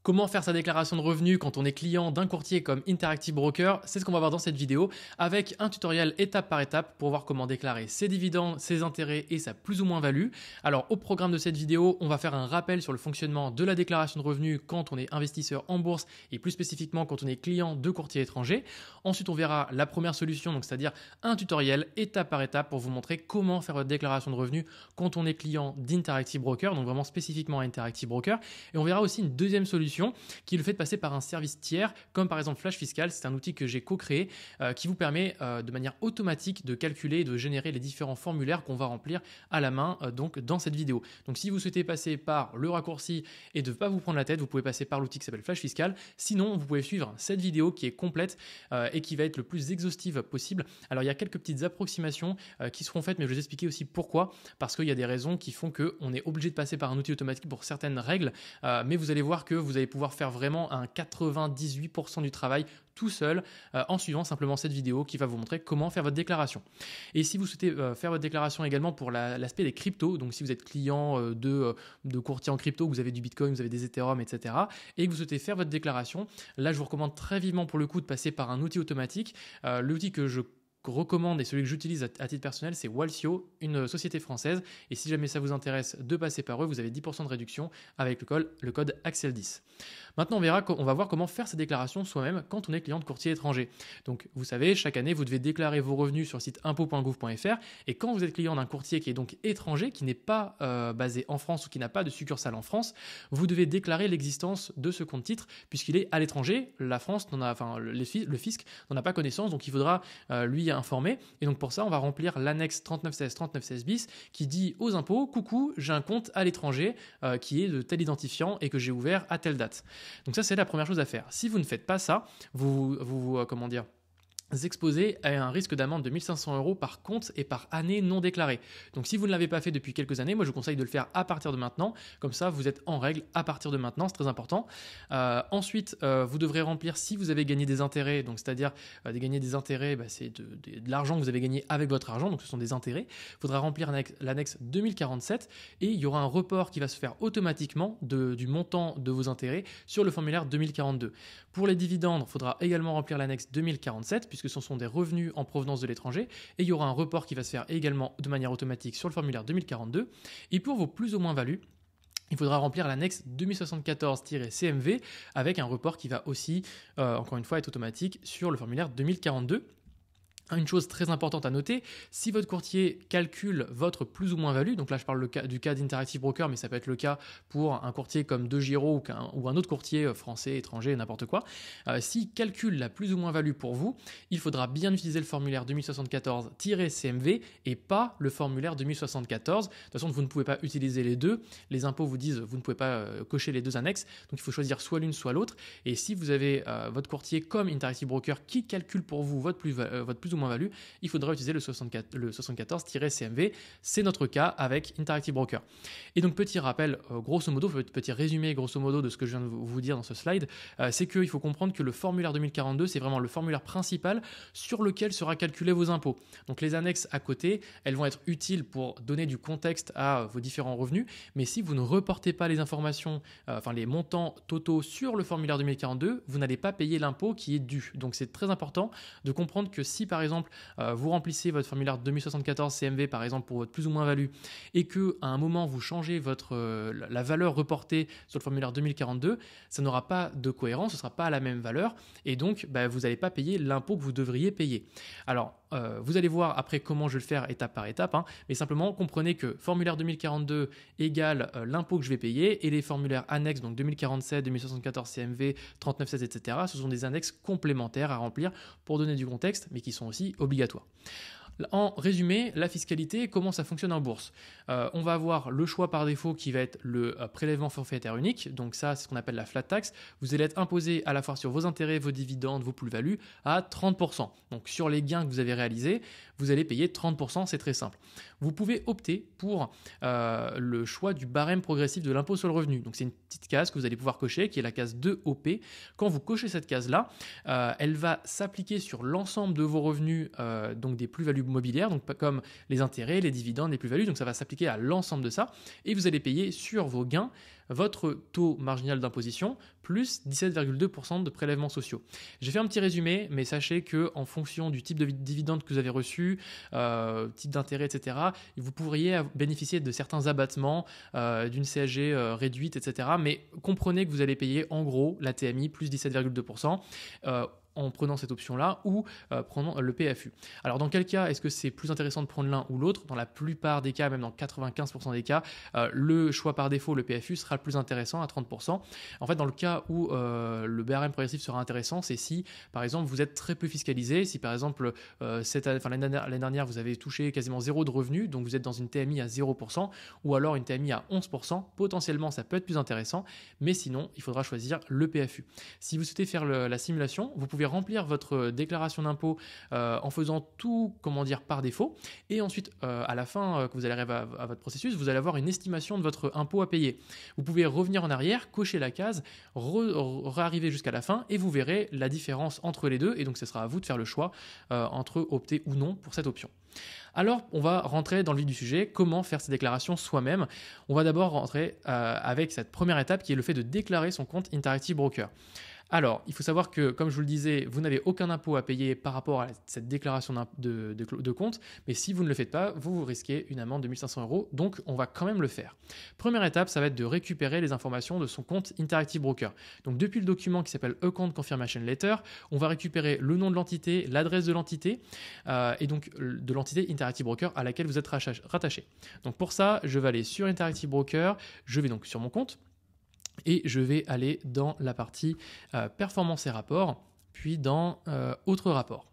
Comment faire sa déclaration de revenus quand on est client d'un courtier comme Interactive Broker? C'est ce qu'on va voir dans cette vidéo avec un tutoriel étape par étape pour voir comment déclarer ses dividendes, ses intérêts et sa plus ou moins value. Alors au programme de cette vidéo, on va faire un rappel sur le fonctionnement de la déclaration de revenus quand on est investisseur en bourse et plus spécifiquement quand on est client de courtiers étrangers. Ensuite, on verra la première solution, donc c'est-à-dire un tutoriel étape par étape pour vous montrer comment faire votre déclaration de revenus quand on est client d'Interactive Broker, donc vraiment spécifiquement Interactive Broker. Et on verra aussi une deuxième solution qui est le fait de passer par un service tiers, comme par exemple Flash Fiscal. C'est un outil que j'ai co-créé qui vous permet de manière automatique de calculer et de générer les différents formulaires qu'on va remplir à la main donc dans cette vidéo. Donc si vous souhaitez passer par le raccourci et de ne pas vous prendre la tête, vous pouvez passer par l'outil qui s'appelle Flash Fiscal. Sinon, vous pouvez suivre cette vidéo qui est complète et qui va être le plus exhaustive possible. Alors il y a quelques petites approximations qui seront faites, mais je vais vous expliquer aussi pourquoi. Parce qu'il y a des raisons qui font qu'on est obligé de passer par un outil automatique pour certaines règles, mais vous allez voir que vous allez pouvoir faire vraiment un 98% du travail tout seul en suivant simplement cette vidéo qui va vous montrer comment faire votre déclaration. Et si vous souhaitez faire votre déclaration également pour l'aspect des cryptos, donc si vous êtes client de courtier en crypto, vous avez du Bitcoin, vous avez des Ethereum, etc. et que vous souhaitez faire votre déclaration, là je vous recommande très vivement pour le coup de passer par un outil automatique. L'outil que je recommande et celui que j'utilise à titre personnel, c'est Walsio, une société française. Et si jamais ça vous intéresse de passer par eux, vous avez 10% de réduction avec le code Axel10. Maintenant, on va voir comment faire ces déclarations soi-même quand on est client de courtier étranger. Donc, vous savez, chaque année, vous devez déclarer vos revenus sur le site impôts.gouv.fr. Et quand vous êtes client d'un courtier qui est donc étranger, qui n'est pas basé en France ou qui n'a pas de succursale en France, vous devez déclarer l'existence de ce compte titre puisqu'il est à l'étranger. La France le fisc n'en a pas connaissance, donc il faudra lui informer. Et donc pour ça, on va remplir l'annexe 3916 bis qui dit aux impôts: coucou, j'ai un compte à l'étranger qui est de tel identifiant et que j'ai ouvert à telle date. Donc ça, c'est la première chose à faire. Si vous ne faites pas ça, vous exposé à un risque d'amende de 1 500 € par compte et par année non déclarée. Donc si vous ne l'avez pas fait depuis quelques années, moi je vous conseille de le faire à partir de maintenant. Comme ça, vous êtes en règle à partir de maintenant, c'est très important. Ensuite, vous devrez remplir si vous avez gagné des intérêts. Donc c'est-à-dire gagner des intérêts, c'est de l'argent que vous avez gagné avec votre argent. Donc ce sont des intérêts. Il faudra remplir l'annexe 2047 et il y aura un report qui va se faire automatiquement du montant de vos intérêts sur le formulaire 2042. Pour les dividendes, il faudra également remplir l'annexe 2047 puisque ce sont des revenus en provenance de l'étranger, et il y aura un report qui va se faire également de manière automatique sur le formulaire 2042. Et pour vos plus ou moins values, il faudra remplir l'annexe 2074-CMV avec un report qui va aussi, encore une fois, être automatique sur le formulaire 2042. Une chose très importante à noter, si votre courtier calcule votre plus ou moins value, donc là je parle du cas d'Interactive Broker, mais ça peut être le cas pour un courtier comme DeGiro ou un autre courtier français, étranger, n'importe quoi, s'il calcule la plus ou moins value pour vous, il faudra bien utiliser le formulaire 2074-CMV et pas le formulaire 2074. De toute façon, vous ne pouvez pas utiliser les deux. Les impôts vous disent vous ne pouvez pas cocher les deux annexes, donc il faut choisir soit l'une soit l'autre. Et si vous avez votre courtier comme Interactive Broker qui calcule pour vous votre plus ou moins value, il faudra utiliser le 74-CMV. C'est notre cas avec Interactive Broker. Et donc petit rappel, grosso modo, petit résumé grosso modo de ce que je viens de vous dire dans ce slide, c'est qu'il faut comprendre que le formulaire 2042, c'est vraiment le formulaire principal sur lequel sera calculé vos impôts. Donc les annexes à côté, elles vont être utiles pour donner du contexte à vos différents revenus, mais si vous ne reportez pas les informations, les montants totaux sur le formulaire 2042, vous n'allez pas payer l'impôt qui est dû. Donc c'est très important de comprendre que si par exemple vous remplissez votre formulaire 2074 CMV par exemple pour votre plus ou moins value et que à un moment vous changez la valeur reportée sur le formulaire 2042, ça n'aura pas de cohérence, ce ne sera pas à la même valeur et donc vous n'allez pas payer l'impôt que vous devriez payer. Alors vous allez voir après comment je vais le faire étape par étape, mais simplement comprenez que formulaire 2042 égale l'impôt que je vais payer et les formulaires annexes, donc 2047, 2074 CMV, 3916, etc. ce sont des annexes complémentaires à remplir pour donner du contexte, mais qui sont aussi obligatoires. En résumé, la fiscalité, comment ça fonctionne en bourse. On va avoir le choix par défaut qui va être le prélèvement forfaitaire unique. Donc ça, c'est ce qu'on appelle la flat tax. Vous allez être imposé à la fois sur vos intérêts, vos dividendes, vos plus-values à 30%. Donc sur les gains que vous avez réalisés, vous allez payer 30%, c'est très simple. Vous pouvez opter pour le choix du barème progressif de l'impôt sur le revenu. Donc c'est une petite case que vous allez pouvoir cocher, qui est la case 2OP. Quand vous cochez cette case-là, elle va s'appliquer sur l'ensemble de vos revenus, donc des plus-values mobilières, donc comme les intérêts, les dividendes, les plus-values. Donc ça va s'appliquer à l'ensemble de ça. Et vous allez payer sur vos gains votre taux marginal d'imposition plus 17,2% de prélèvements sociaux. J'ai fait un petit résumé, mais sachez qu'en fonction du type de dividende que vous avez reçu, type d'intérêt, etc., vous pourriez bénéficier de certains abattements, d'une CSG réduite, etc. Mais comprenez que vous allez payer en gros la TMI plus 17,2%. En prenant cette option-là ou prenant le PFU. Alors dans quel cas est-ce que c'est plus intéressant de prendre l'un ou l'autre? Dans la plupart des cas, même dans 95% des cas, le choix par défaut, le PFU, sera le plus intéressant à 30%. En fait, dans le cas où le BRM progressif sera intéressant, c'est si, par exemple, vous êtes très peu fiscalisé, si par exemple, l'année dernière, vous avez touché quasiment zéro de revenus, donc vous êtes dans une TMI à 0%, ou alors une TMI à 11%, potentiellement, ça peut être plus intéressant, mais sinon, il faudra choisir le PFU. Si vous souhaitez faire la simulation, vous pouvez remplir votre déclaration d'impôt en faisant tout, par défaut. Et ensuite, à la fin, que vous allez arriver à votre processus, vous allez avoir une estimation de votre impôt à payer. Vous pouvez revenir en arrière, cocher la case, réarriver jusqu'à la fin et vous verrez la différence entre les deux. Et donc, ce sera à vous de faire le choix entre opter ou non pour cette option. Alors, on va rentrer dans le vif du sujet, comment faire ces déclarations soi-même. On va d'abord rentrer avec cette première étape qui est le fait de déclarer son compte Interactive Broker. Alors, il faut savoir que, comme je vous le disais, vous n'avez aucun impôt à payer par rapport à cette déclaration de compte, mais si vous ne le faites pas, vous risquez une amende de 1 500 €, donc on va quand même le faire. Première étape, ça va être de récupérer les informations de son compte Interactive Broker. Donc depuis le document qui s'appelle Account Confirmation Letter, on va récupérer le nom de l'entité, l'adresse de l'entité, et donc de l'entité Interactive Broker à laquelle vous êtes rattaché. Donc pour ça, je vais aller sur Interactive Broker, je vais donc sur mon compte, et je vais aller dans la partie performance et rapports, puis dans autres rapports.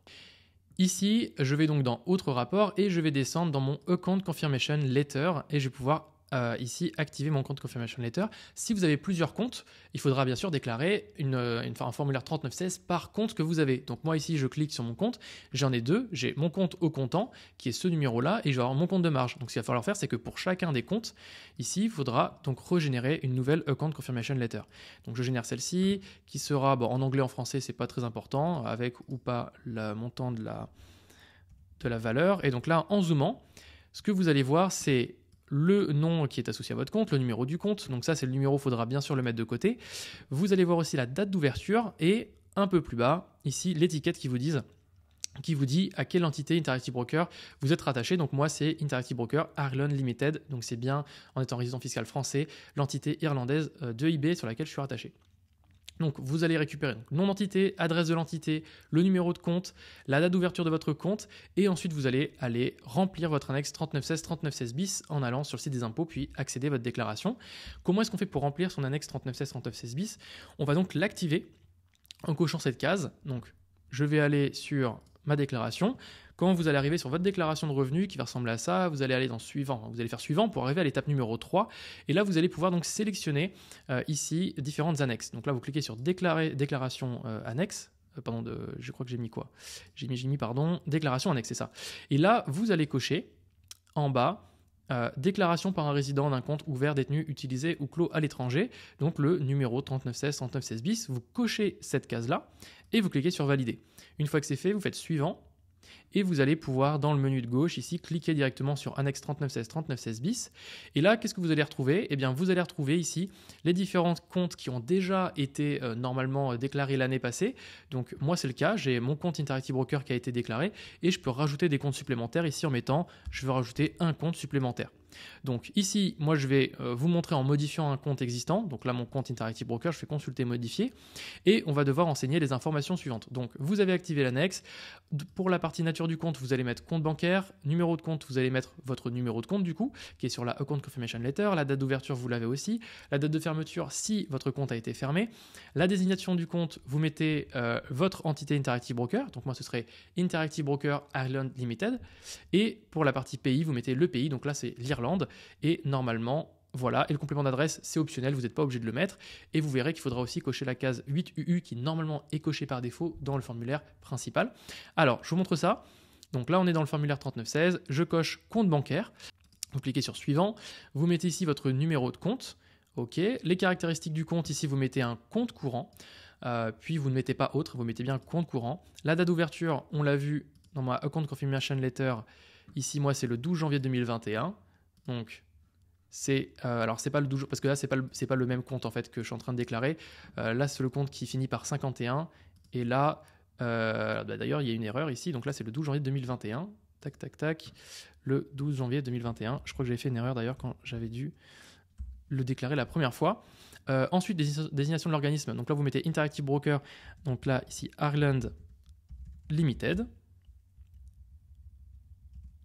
Ici, je vais donc dans autres rapports et je vais descendre dans mon Account Confirmation Letter et je vais pouvoir ici activer mon compte Confirmation Letter. Si vous avez plusieurs comptes, il faudra bien sûr déclarer un formulaire 3916 par compte que vous avez. Donc moi ici, je clique sur mon compte, j'en ai deux, j'ai mon compte au comptant qui est ce numéro-là et je vais avoir mon compte de marge. Donc ce qu'il va falloir faire, c'est que pour chacun des comptes, ici, il faudra donc régénérer une nouvelle Account Confirmation Letter. Donc je génère celle-ci qui sera, en anglais, en français, c'est pas très important, avec ou pas le montant de la valeur. Et donc là, en zoomant, ce que vous allez voir, c'est le nom qui est associé à votre compte, le numéro du compte. Donc ça, c'est le numéro, il faudra bien sûr le mettre de côté. Vous allez voir aussi la date d'ouverture et un peu plus bas, ici, l'étiquette qui vous dit à quelle entité Interactive Broker vous êtes rattaché. Donc moi, c'est Interactive Broker Ireland Limited. Donc c'est bien, en étant résident fiscal français, l'entité irlandaise de eBay sur laquelle je suis rattaché. Donc vous allez récupérer nom d'entité, adresse de l'entité, le numéro de compte, la date d'ouverture de votre compte et ensuite vous allez aller remplir votre annexe 3916 3916 bis en allant sur le site des impôts puis accéder à votre déclaration. Comment est-ce qu'on fait pour remplir son annexe 3916 3916 bis? On va donc l'activer en cochant cette case. Donc je vais aller sur ma déclaration. Quand vous allez arriver sur votre déclaration de revenus qui va ressembler à ça, vous allez aller dans suivant. Vous allez faire suivant pour arriver à l'étape numéro 3. Et là, vous allez pouvoir donc sélectionner ici différentes annexes. Donc là, vous cliquez sur déclaration annexe. Je crois que j'ai mis quoi? J'ai mis déclaration annexe, c'est ça. Et là, vous allez cocher en bas déclaration par un résident d'un compte ouvert, détenu, utilisé ou clos à l'étranger. Donc le numéro 3916 3916 bis. Vous cochez cette case-là et vous cliquez sur valider. Une fois que c'est fait, vous faites suivant. Et vous allez pouvoir, dans le menu de gauche, ici, cliquer directement sur annexe 3916 3916 bis. Et là, qu'est-ce que vous allez retrouver? Eh bien, vous allez retrouver ici les différents comptes qui ont déjà été normalement déclarés l'année passée. Donc, moi, c'est le cas. J'ai mon compte Interactive Broker qui a été déclaré et je peux rajouter des comptes supplémentaires ici en mettant, je veux rajouter un compte supplémentaire. Donc ici, moi je vais vous montrer en modifiant un compte existant. Donc là, mon compte Interactive Broker, je fais consulter, modifier. Et on va devoir renseigner les informations suivantes. Donc vous avez activé l'annexe. Pour la partie nature du compte, vous allez mettre compte bancaire. Numéro de compte, vous allez mettre votre numéro de compte du coup, qui est sur la Account Confirmation Letter. La date d'ouverture, vous l'avez aussi. La date de fermeture, si votre compte a été fermé. La désignation du compte, vous mettez votre entité Interactive Broker. Donc moi, ce serait Interactive Broker Ireland Limited. Et pour la partie pays, vous mettez le pays. Donc là, c'est l'Irlande. Et normalement, voilà, et le complément d'adresse, c'est optionnel, vous n'êtes pas obligé de le mettre. Et vous verrez qu'il faudra aussi cocher la case 8UU qui normalement est cochée par défaut dans le formulaire principal. Alors, je vous montre ça. Donc là, on est dans le formulaire 3916, je coche compte bancaire, vous cliquez sur suivant, vous mettez ici votre numéro de compte, ok, les caractéristiques du compte, ici vous mettez un compte courant, puis vous ne mettez pas autre, vous mettez bien compte courant. La date d'ouverture, on l'a vu dans ma Account Confirmation Letter, ici moi c'est le 12 janvier 2021, donc alors c'est pas le 12, parce que là c'est pas le même compte en fait que je suis en train de déclarer, là c'est le compte qui finit par 51, et là, d'ailleurs il y a une erreur ici, donc là c'est le 12 janvier 2021, tac tac tac, le 12 janvier 2021, je crois que j'avais fait une erreur d'ailleurs quand j'avais dû le déclarer la première fois. Ensuite, désignation de l'organisme. Donc là, vous mettez Interactive Broker. Donc là, ici, Ireland Limited.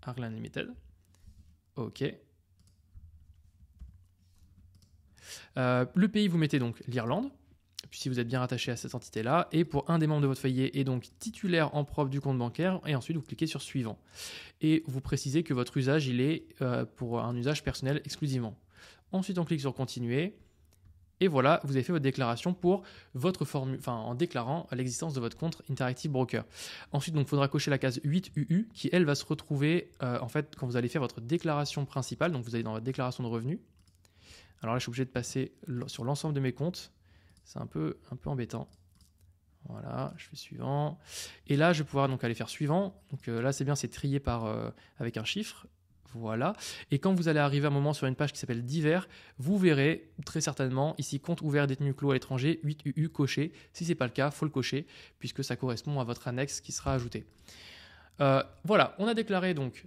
Ireland Limited. OK. Le pays, vous mettez donc l'Irlande, puis si vous êtes bien rattaché à cette entité-là. Et pour un des membres de votre foyer est donc titulaire en propre du compte bancaire. Et ensuite, vous cliquez sur Suivant. Et vous précisez que votre usage, il est pour un usage personnel exclusivement. Ensuite, on clique sur Continuer. Et voilà, vous avez fait votre déclaration pour votre formule, en déclarant l'existence de votre compte Interactive Broker. Ensuite, donc, il faudra cocher la case 8UU qui, elle, va se retrouver en fait quand vous allez faire votre déclaration principale. Donc, vous allez dans votre déclaration de revenus. Alors là, je suis obligé de passer sur l'ensemble de mes comptes. C'est un peu embêtant. Voilà, je fais suivant. Et là, je vais pouvoir donc aller faire suivant. Donc là, c'est bien, c'est trié avec un chiffre. Voilà. Et quand vous allez arriver à un moment sur une page qui s'appelle Divers, vous verrez très certainement ici compte ouvert détenu clos à l'étranger, 8UU coché. Si ce n'est pas le cas, il faut le cocher puisque ça correspond à votre annexe qui sera ajoutée. Voilà, on a déclaré donc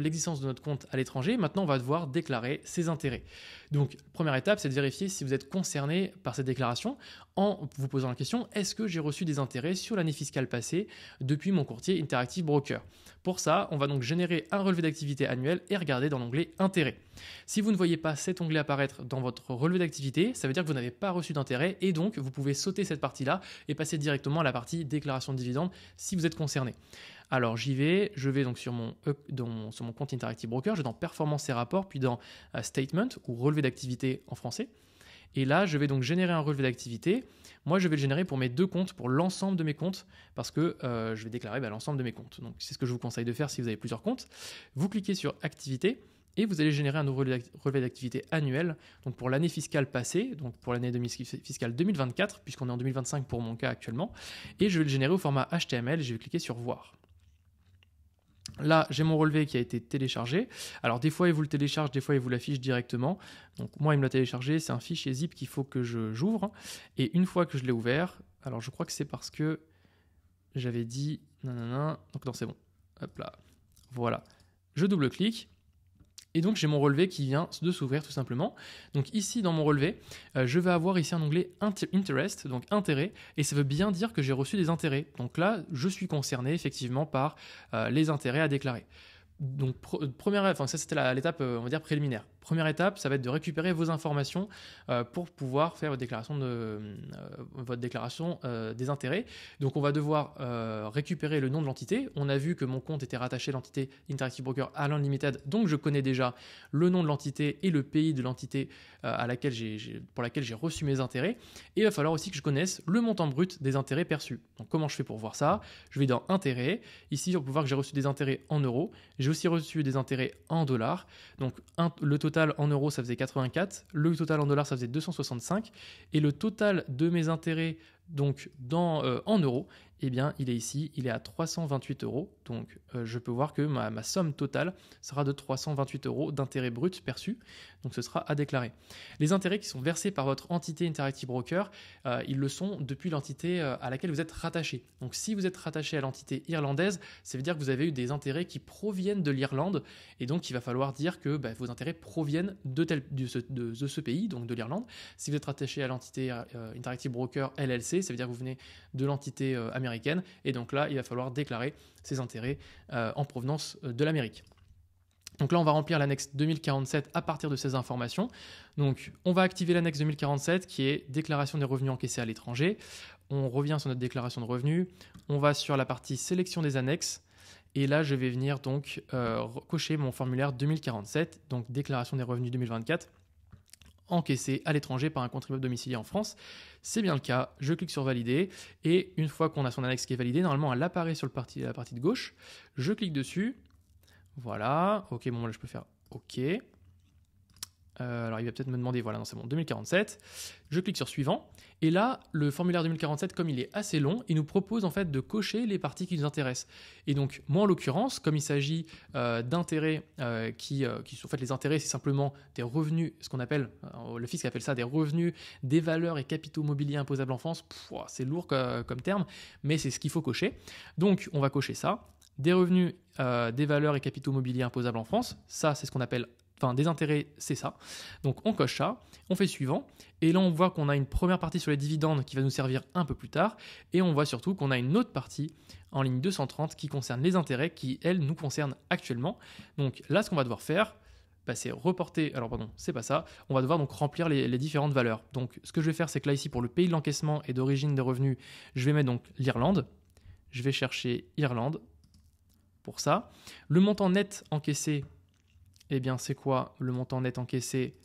l'existence de notre compte à l'étranger. Maintenant, on va devoir déclarer ses intérêts. Donc, première étape, c'est de vérifier si vous êtes concerné par cette déclaration en vous posant la question, est-ce que j'ai reçu des intérêts sur l'année fiscale passée depuis mon courtier Interactive Broker? Pour ça, on va donc générer un relevé d'activité annuel et regarder dans l'onglet Intérêts. Si vous ne voyez pas cet onglet apparaître dans votre relevé d'activité, ça veut dire que vous n'avez pas reçu d'intérêt et donc vous pouvez sauter cette partie-là et passer directement à la partie déclaration de dividendes si vous êtes concerné. Alors je vais donc sur mon compte Interactive Broker, je vais dans Performance et rapports, puis dans Statement ou relevé d'activité en français. Et là, je vais donc générer un relevé d'activité. Moi, je vais le générer pour mes deux comptes, pour l'ensemble de mes comptes, parce que je vais déclarer l'ensemble de mes comptes. Donc c'est ce que je vous conseille de faire si vous avez plusieurs comptes. Vous cliquez sur Activité et vous allez générer un nouveau relevé d'activité annuel, donc pour l'année fiscale passée, donc pour l'année fiscale 2024, puisqu'on est en 2025 pour mon cas actuellement. Et je vais le générer au format HTML et je vais cliquer sur Voir. Là, j'ai mon relevé qui a été téléchargé. Alors, des fois, il vous le télécharge, des fois, il vous l'affiche directement. Donc, moi, il me l'a téléchargé. C'est un fichier zip qu'il faut que j'ouvre. Et une fois que je l'ai ouvert, alors je crois que c'est parce que j'avais dit nanana. Donc, non, c'est bon. Hop là. Voilà. Je double-clique. Et donc, j'ai mon relevé qui vient de s'ouvrir tout simplement. Donc ici, dans mon relevé, je vais avoir ici un onglet Interest, donc intérêt, et ça veut bien dire que j'ai reçu des intérêts. Donc là, je suis concerné effectivement par les intérêts à déclarer. Donc, ça c'était l'étape, on va dire, préliminaire. Première étape, ça va être de récupérer vos informations pour pouvoir faire votre déclaration des intérêts. Donc, on va devoir récupérer le nom de l'entité. On a vu que mon compte était rattaché à l'entité Interactive Broker Ireland Limited, donc je connais déjà le nom de l'entité et le pays de l'entité pour laquelle j'ai reçu mes intérêts. Et il va falloir aussi que je connaisse le montant brut des intérêts perçus. Donc, comment je fais pour voir ça? Je vais dans Intérêts. Ici, on peut voir que j'ai reçu des intérêts en euros. J'ai aussi reçu des intérêts en dollars. Donc, le total en euros, ça faisait 84. Le total en dollars, ça faisait 265. Et le total de mes intérêts donc en euros, eh bien, il est ici, il est à 328 euros. Donc, je peux voir que ma somme totale sera de 328 euros d'intérêts bruts perçus. Donc, ce sera à déclarer. Les intérêts qui sont versés par votre entité Interactive Broker, ils le sont depuis l'entité à laquelle vous êtes rattaché. Donc, si vous êtes rattaché à l'entité irlandaise, ça veut dire que vous avez eu des intérêts qui proviennent de l'Irlande. Et donc, il va falloir dire que vos intérêts proviennent de ce pays, donc de l'Irlande. Si vous êtes rattaché à l'entité Interactive Broker LLC, ça veut dire que vous venez de l'entité américaine. Et donc là, il va falloir déclarer ces intérêts en provenance de l'Amérique. Donc là, on va remplir l'annexe 2047 à partir de ces informations. Donc, on va activer l'annexe 2047 qui est déclaration des revenus encaissés à l'étranger. On revient sur notre déclaration de revenus. On va sur la partie sélection des annexes. Et là, je vais venir donc cocher mon formulaire 2047, donc déclaration des revenus 2024. encaissés à l'étranger par un contribuable domicilié en France. C'est bien le cas, je clique sur valider et une fois qu'on a son annexe qui est validée, normalement elle apparaît sur la partie de gauche. Je clique dessus, voilà, ok, bon là je peux faire ok. Alors il va peut-être me demander, voilà, non c'est bon, 2047. Je clique sur suivant. Et là, le formulaire 2047, comme il est assez long, il nous propose en fait de cocher les parties qui nous intéressent. Et donc moi en l'occurrence, comme il s'agit d'intérêts qui sont en fait les intérêts, c'est simplement des revenus, ce qu'on appelle, le fisc appelle ça des revenus, des valeurs et capitaux mobiliers imposables en France. C'est lourd comme terme, mais c'est ce qu'il faut cocher. Donc on va cocher ça. Des revenus, des valeurs et capitaux mobiliers imposables en France, ça c'est ce qu'on appelle des intérêts, c'est ça. Donc on coche ça, on fait suivant, et là on voit qu'on a une première partie sur les dividendes qui va nous servir un peu plus tard, et on voit surtout qu'on a une autre partie en ligne 230 qui concerne les intérêts qui, elles, nous concernent actuellement. Donc là, ce qu'on va devoir faire, c'est reporter, alors pardon, c'est pas ça, on va devoir donc remplir les différentes valeurs. Donc ce que je vais faire, c'est que là ici, pour le pays de l'encaissement et d'origine des revenus, je vais mettre donc l'Irlande, je vais chercher Irlande pour ça. Le montant net encaissé, eh bien, c'est quoi le montant net encaissé?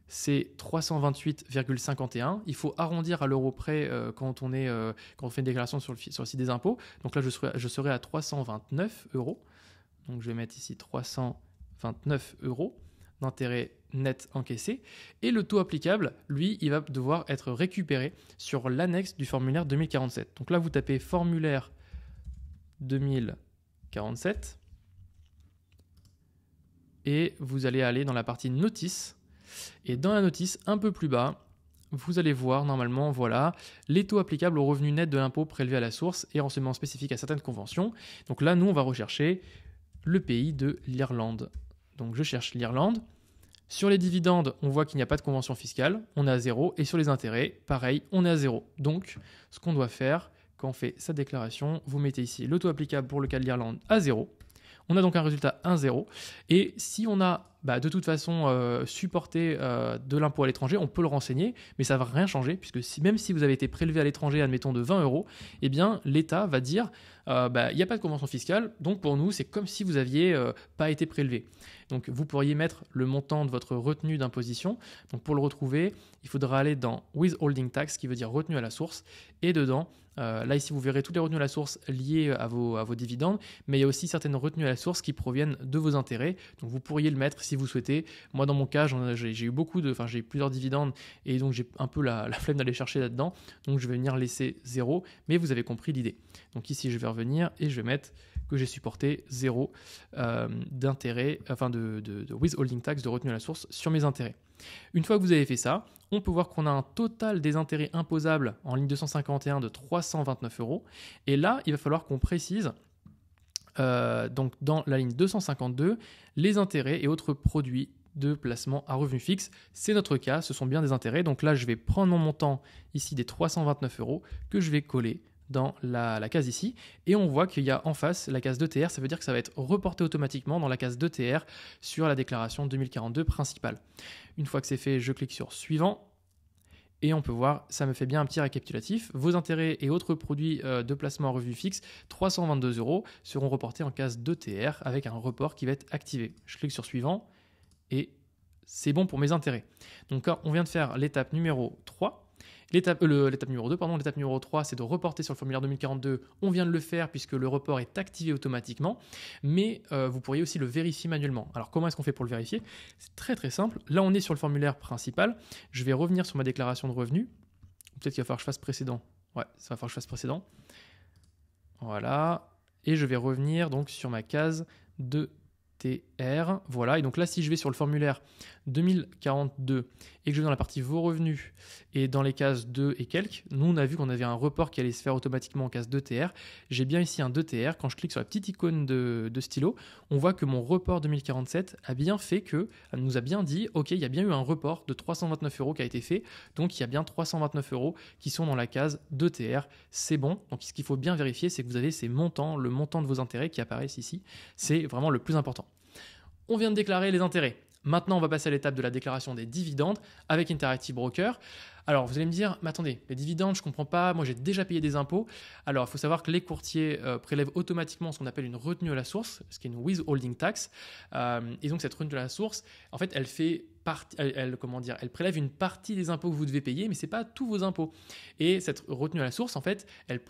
C'est 328,51. Il faut arrondir à l'euro près quand on fait une déclaration sur le site des impôts. Donc là, je serai à 329 euros. Donc je vais mettre ici 329 euros d'intérêt net encaissé. Et le taux applicable, lui, il va devoir être récupéré sur l'annexe du formulaire 2047. Donc là, vous tapez formulaire 2047. Et vous allez aller dans la partie notice. Et dans la notice, un peu plus bas, vous allez voir normalement, voilà, les taux applicables au revenu net de l'impôt prélevé à la source et renseignements spécifiques à certaines conventions. Donc là, nous, on va rechercher le pays de l'Irlande. Donc je cherche l'Irlande. Sur les dividendes, on voit qu'il n'y a pas de convention fiscale, on est à 0. Et sur les intérêts, pareil, on est à 0. Donc, ce qu'on doit faire, quand on fait sa déclaration, vous mettez ici le taux applicable pour le cas de l'Irlande à 0. On a donc un résultat 1,0. Et si on a de toute façon supporté de l'impôt à l'étranger, on peut le renseigner, mais ça ne va rien changer, puisque même si vous avez été prélevé à l'étranger, admettons, de 20 euros, eh bien l'État va dire il n'y a pas de convention fiscale, donc pour nous, c'est comme si vous n'aviez pas été prélevé. Donc vous pourriez mettre le montant de votre retenue d'imposition. Donc pour le retrouver, il faudra aller dans Withholding Tax, qui veut dire retenue à la source, et dedans, là ici vous verrez toutes les retenues à la source liées à vos dividendes, mais il y a aussi certaines retenues à la source qui proviennent de vos intérêts. Donc vous pourriez le mettre si vous souhaitez. Moi dans mon cas, j'ai eu j'ai plusieurs dividendes et donc j'ai un peu la flemme d'aller chercher là-dedans. Donc je vais venir laisser 0, mais vous avez compris l'idée. Donc ici je vais revenir et je vais mettre que j'ai supporté 0 d'intérêt, de withholding tax, de retenue à la source sur mes intérêts. Une fois que vous avez fait ça, on peut voir qu'on a un total des intérêts imposables en ligne 251 de 329 euros. Et là, il va falloir qu'on précise, donc dans la ligne 252, les intérêts et autres produits de placement à revenu fixe. C'est notre cas, ce sont bien des intérêts. Donc là, je vais prendre mon montant ici des 329 euros que je vais coller dans la case ici, et on voit qu'il y a en face la case d'ETR, ça veut dire que ça va être reporté automatiquement dans la case d'ETR sur la déclaration 2042 principale. Une fois que c'est fait, je clique sur suivant, et on peut voir, ça me fait bien un petit récapitulatif. Vos intérêts et autres produits de placement à revenu fixe, 322 euros, seront reportés en case d'ETR avec un report qui va être activé. Je clique sur suivant, et c'est bon pour mes intérêts. Donc on vient de faire l'étape numéro 3. L'étape numéro 2, l'étape numéro 3, c'est de reporter sur le formulaire 2042. On vient de le faire puisque le report est activé automatiquement, mais vous pourriez aussi le vérifier manuellement. Alors comment est-ce qu'on fait pour le vérifier? C'est très très simple. Là, on est sur le formulaire principal. Je vais revenir sur ma déclaration de revenus. Peut-être qu'il va falloir que je fasse précédent. Ouais, ça va falloir que je fasse précédent. Voilà. Et je vais revenir donc sur ma case de TR, voilà, et donc là si je vais sur le formulaire 2042 et que je vais dans la partie vos revenus et dans les cases 2 et quelques, nous on a vu qu'on avait un report qui allait se faire automatiquement en case 2TR, j'ai bien ici un 2TR, quand je clique sur la petite icône de stylo, on voit que mon report 2047 a bien fait que, elle nous a bien dit, ok, il y a bien eu un report de 329 euros qui a été fait, donc il y a bien 329 euros qui sont dans la case 2TR, c'est bon, donc ce qu'il faut bien vérifier c'est que vous avez ces montants, le montant de vos intérêts qui apparaissent ici, c'est vraiment le plus important. On vient de déclarer les intérêts. Maintenant, on va passer à l'étape de la déclaration des dividendes avec Interactive Brokers. Alors, vous allez me dire, mais attendez, les dividendes, je ne comprends pas, moi j'ai déjà payé des impôts. Alors, il faut savoir que les courtiers prélèvent automatiquement ce qu'on appelle une retenue à la source, ce qui est une withholding tax. Et donc, cette retenue à la source, en fait, elle fait elle prélève une partie des impôts que vous devez payer, mais c'est pas tous vos impôts. Et cette retenue à la source, en fait, elle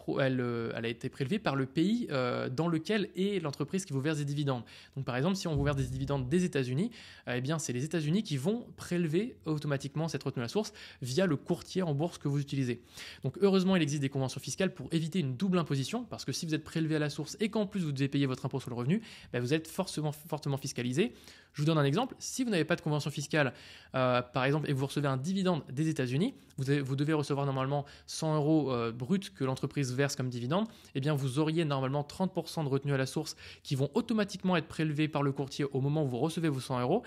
a été prélevée par le pays dans lequel est l'entreprise qui vous verse des dividendes. Donc par exemple, si on vous verse des dividendes des États-Unis, eh bien c'est les États-Unis qui vont prélever automatiquement cette retenue à la source via le courtier en bourse que vous utilisez. Donc heureusement, il existe des conventions fiscales pour éviter une double imposition, parce que si vous êtes prélevé à la source et qu'en plus vous devez payer votre impôt sur le revenu, vous êtes fortement fiscalisé. Je vous donne un exemple. Si vous n'avez pas de convention fiscale, par exemple, et vous recevez un dividende des États-Unis, vous devez recevoir normalement 100 euros brut que l'entreprise verse comme dividende, eh bien vous auriez normalement 30% de retenue à la source qui vont automatiquement être prélevés par le courtier au moment où vous recevez vos 100 euros.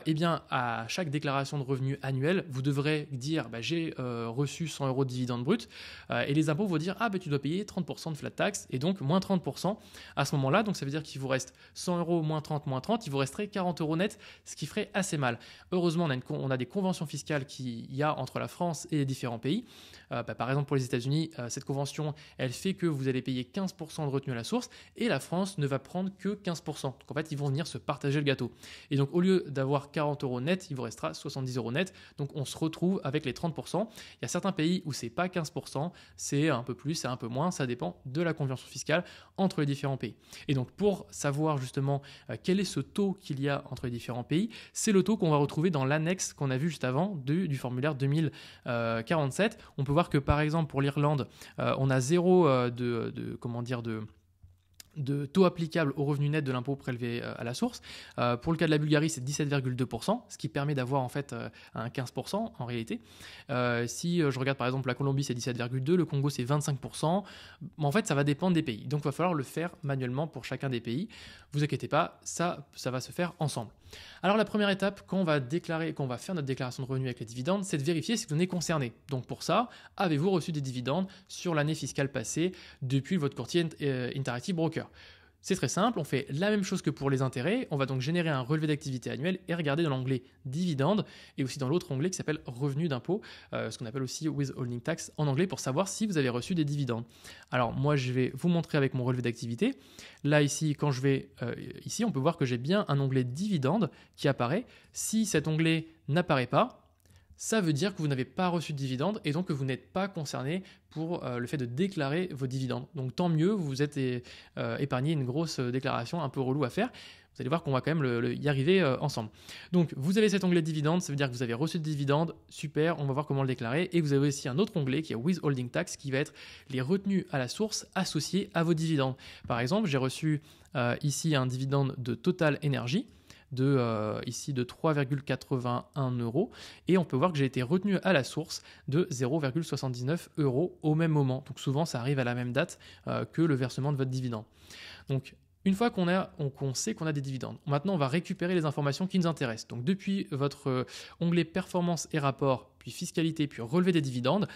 Eh bien, à chaque déclaration de revenus annuelle, vous devrez dire j'ai reçu 100 euros de dividende brut et les impôts vont dire tu dois payer 30% de flat tax et donc moins 30% à ce moment-là. Donc ça veut dire qu'il vous reste 100 euros moins 30, il vous resterait 40 euros net, ce qui ferait assez mal. Heureusement, on a des conventions fiscales qu'il y a entre la France et les différents pays. Par exemple, pour les États-Unis, cette convention, elle fait que vous allez payer 15% de retenue à la source et la France ne va prendre que 15%. Donc en fait, ils vont venir se partager le gâteau. Et donc au lieu d'avoir 40 euros net, il vous restera 70 euros net. Donc on se retrouve avec les 30%. Il y a certains pays où c'est pas 15%, c'est un peu plus, c'est un peu moins, ça dépend de la convention fiscale entre les différents pays. Et donc pour savoir justement quel est ce taux qu'il y a entre les différents pays, c'est le taux qu'on va retrouver dans l'annexe qu'on a vu juste avant du formulaire 2047. On peut voir que par exemple pour l'Irlande, on a zéro de taux applicable au revenu net de l'impôt prélevé à la source. Pour le cas de la Bulgarie, c'est 17,2%, ce qui permet d'avoir en fait un 15% en réalité. Si je regarde par exemple la Colombie, c'est 17,2%, le Congo, c'est 25%. En fait, ça va dépendre des pays. Donc, il va falloir le faire manuellement pour chacun des pays. Vous inquiétez pas, ça va se faire ensemble. Alors, la première étape, quand on va faire notre déclaration de revenus avec les dividendes, c'est de vérifier si vous êtes concerné. Donc, pour ça, avez-vous reçu des dividendes sur l'année fiscale passée depuis votre courtier Interactive Broker? C'est très simple, on fait la même chose que pour les intérêts. On va donc générer un relevé d'activité annuel et regarder dans l'onglet dividendes et aussi dans l'autre onglet qui s'appelle revenus d'impôt, ce qu'on appelle aussi withholding tax en anglais, pour savoir si vous avez reçu des dividendes. Alors moi, je vais vous montrer avec mon relevé d'activité. Là ici, quand je vais ici, on peut voir que j'ai bien un onglet dividendes qui apparaît. Si cet onglet n'apparaît pas, ça veut dire que vous n'avez pas reçu de dividendes et donc que vous n'êtes pas concerné pour le fait de déclarer vos dividendes. Donc tant mieux, vous vous êtes épargné une grosse déclaration un peu relou à faire. Vous allez voir qu'on va quand même y arriver ensemble. Donc vous avez cet onglet dividendes, ça veut dire que vous avez reçu de dividendes, super, on va voir comment le déclarer. Et vous avez aussi un autre onglet qui est withholding tax qui va être les retenues à la source associées à vos dividendes. Par exemple, j'ai reçu ici un dividende de Total Energy ici de 3,81 euros et on peut voir que j'ai été retenu à la source de 0,79 euros au même moment. Donc souvent ça arrive à la même date que le versement de votre dividende. Donc une fois qu'on sait qu'on a des dividendes, maintenant on va récupérer les informations qui nous intéressent. Donc depuis votre onglet performance et rapport, puis fiscalité, puis relevé des dividendes,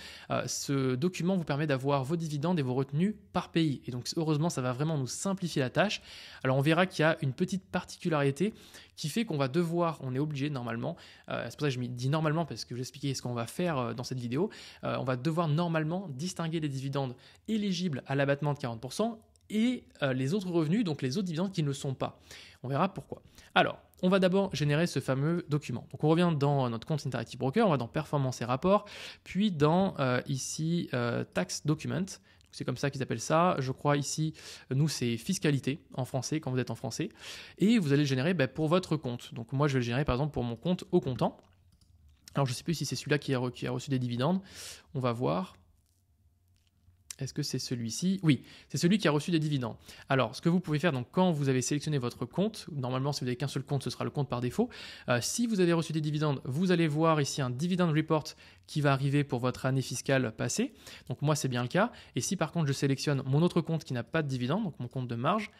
ce document vous permet d'avoir vos dividendes et vos retenues par pays. Et donc heureusement, ça va vraiment nous simplifier la tâche. Alors on verra qu'il y a une petite particularité qui fait qu'on est obligé normalement, c'est pour ça que je me dis normalement parce que je vais expliquer ce qu'on va faire dans cette vidéo, on va devoir normalement distinguer les dividendes éligibles à l'abattement de 40% et les autres revenus, donc les autres dividendes qui ne le sont pas. On verra pourquoi. Alors, on va d'abord générer ce fameux document. Donc, on revient dans notre compte Interactive Broker, on va dans Performance et Rapports, puis dans ici Tax Document. C'est comme ça qu'ils appellent ça. Je crois ici, nous, c'est Fiscalité en français, quand vous êtes en français. Et vous allez le générer pour votre compte. Donc, moi, je vais le générer par exemple pour mon compte au comptant. Alors, je ne sais plus si c'est celui-là qui a reçu des dividendes. On va voir. Est-ce que c'est celui-ci? Oui, c'est celui qui a reçu des dividendes. Alors, ce que vous pouvez faire, donc, quand vous avez sélectionné votre compte, normalement, si vous n'avez qu'un seul compte, ce sera le compte par défaut. Si vous avez reçu des dividendes, vous allez voir ici un dividend report qui va arriver pour votre année fiscale passée. Donc, moi, c'est bien le cas. Et si par contre, je sélectionne mon autre compte qui n'a pas de dividende, donc mon compte de marge,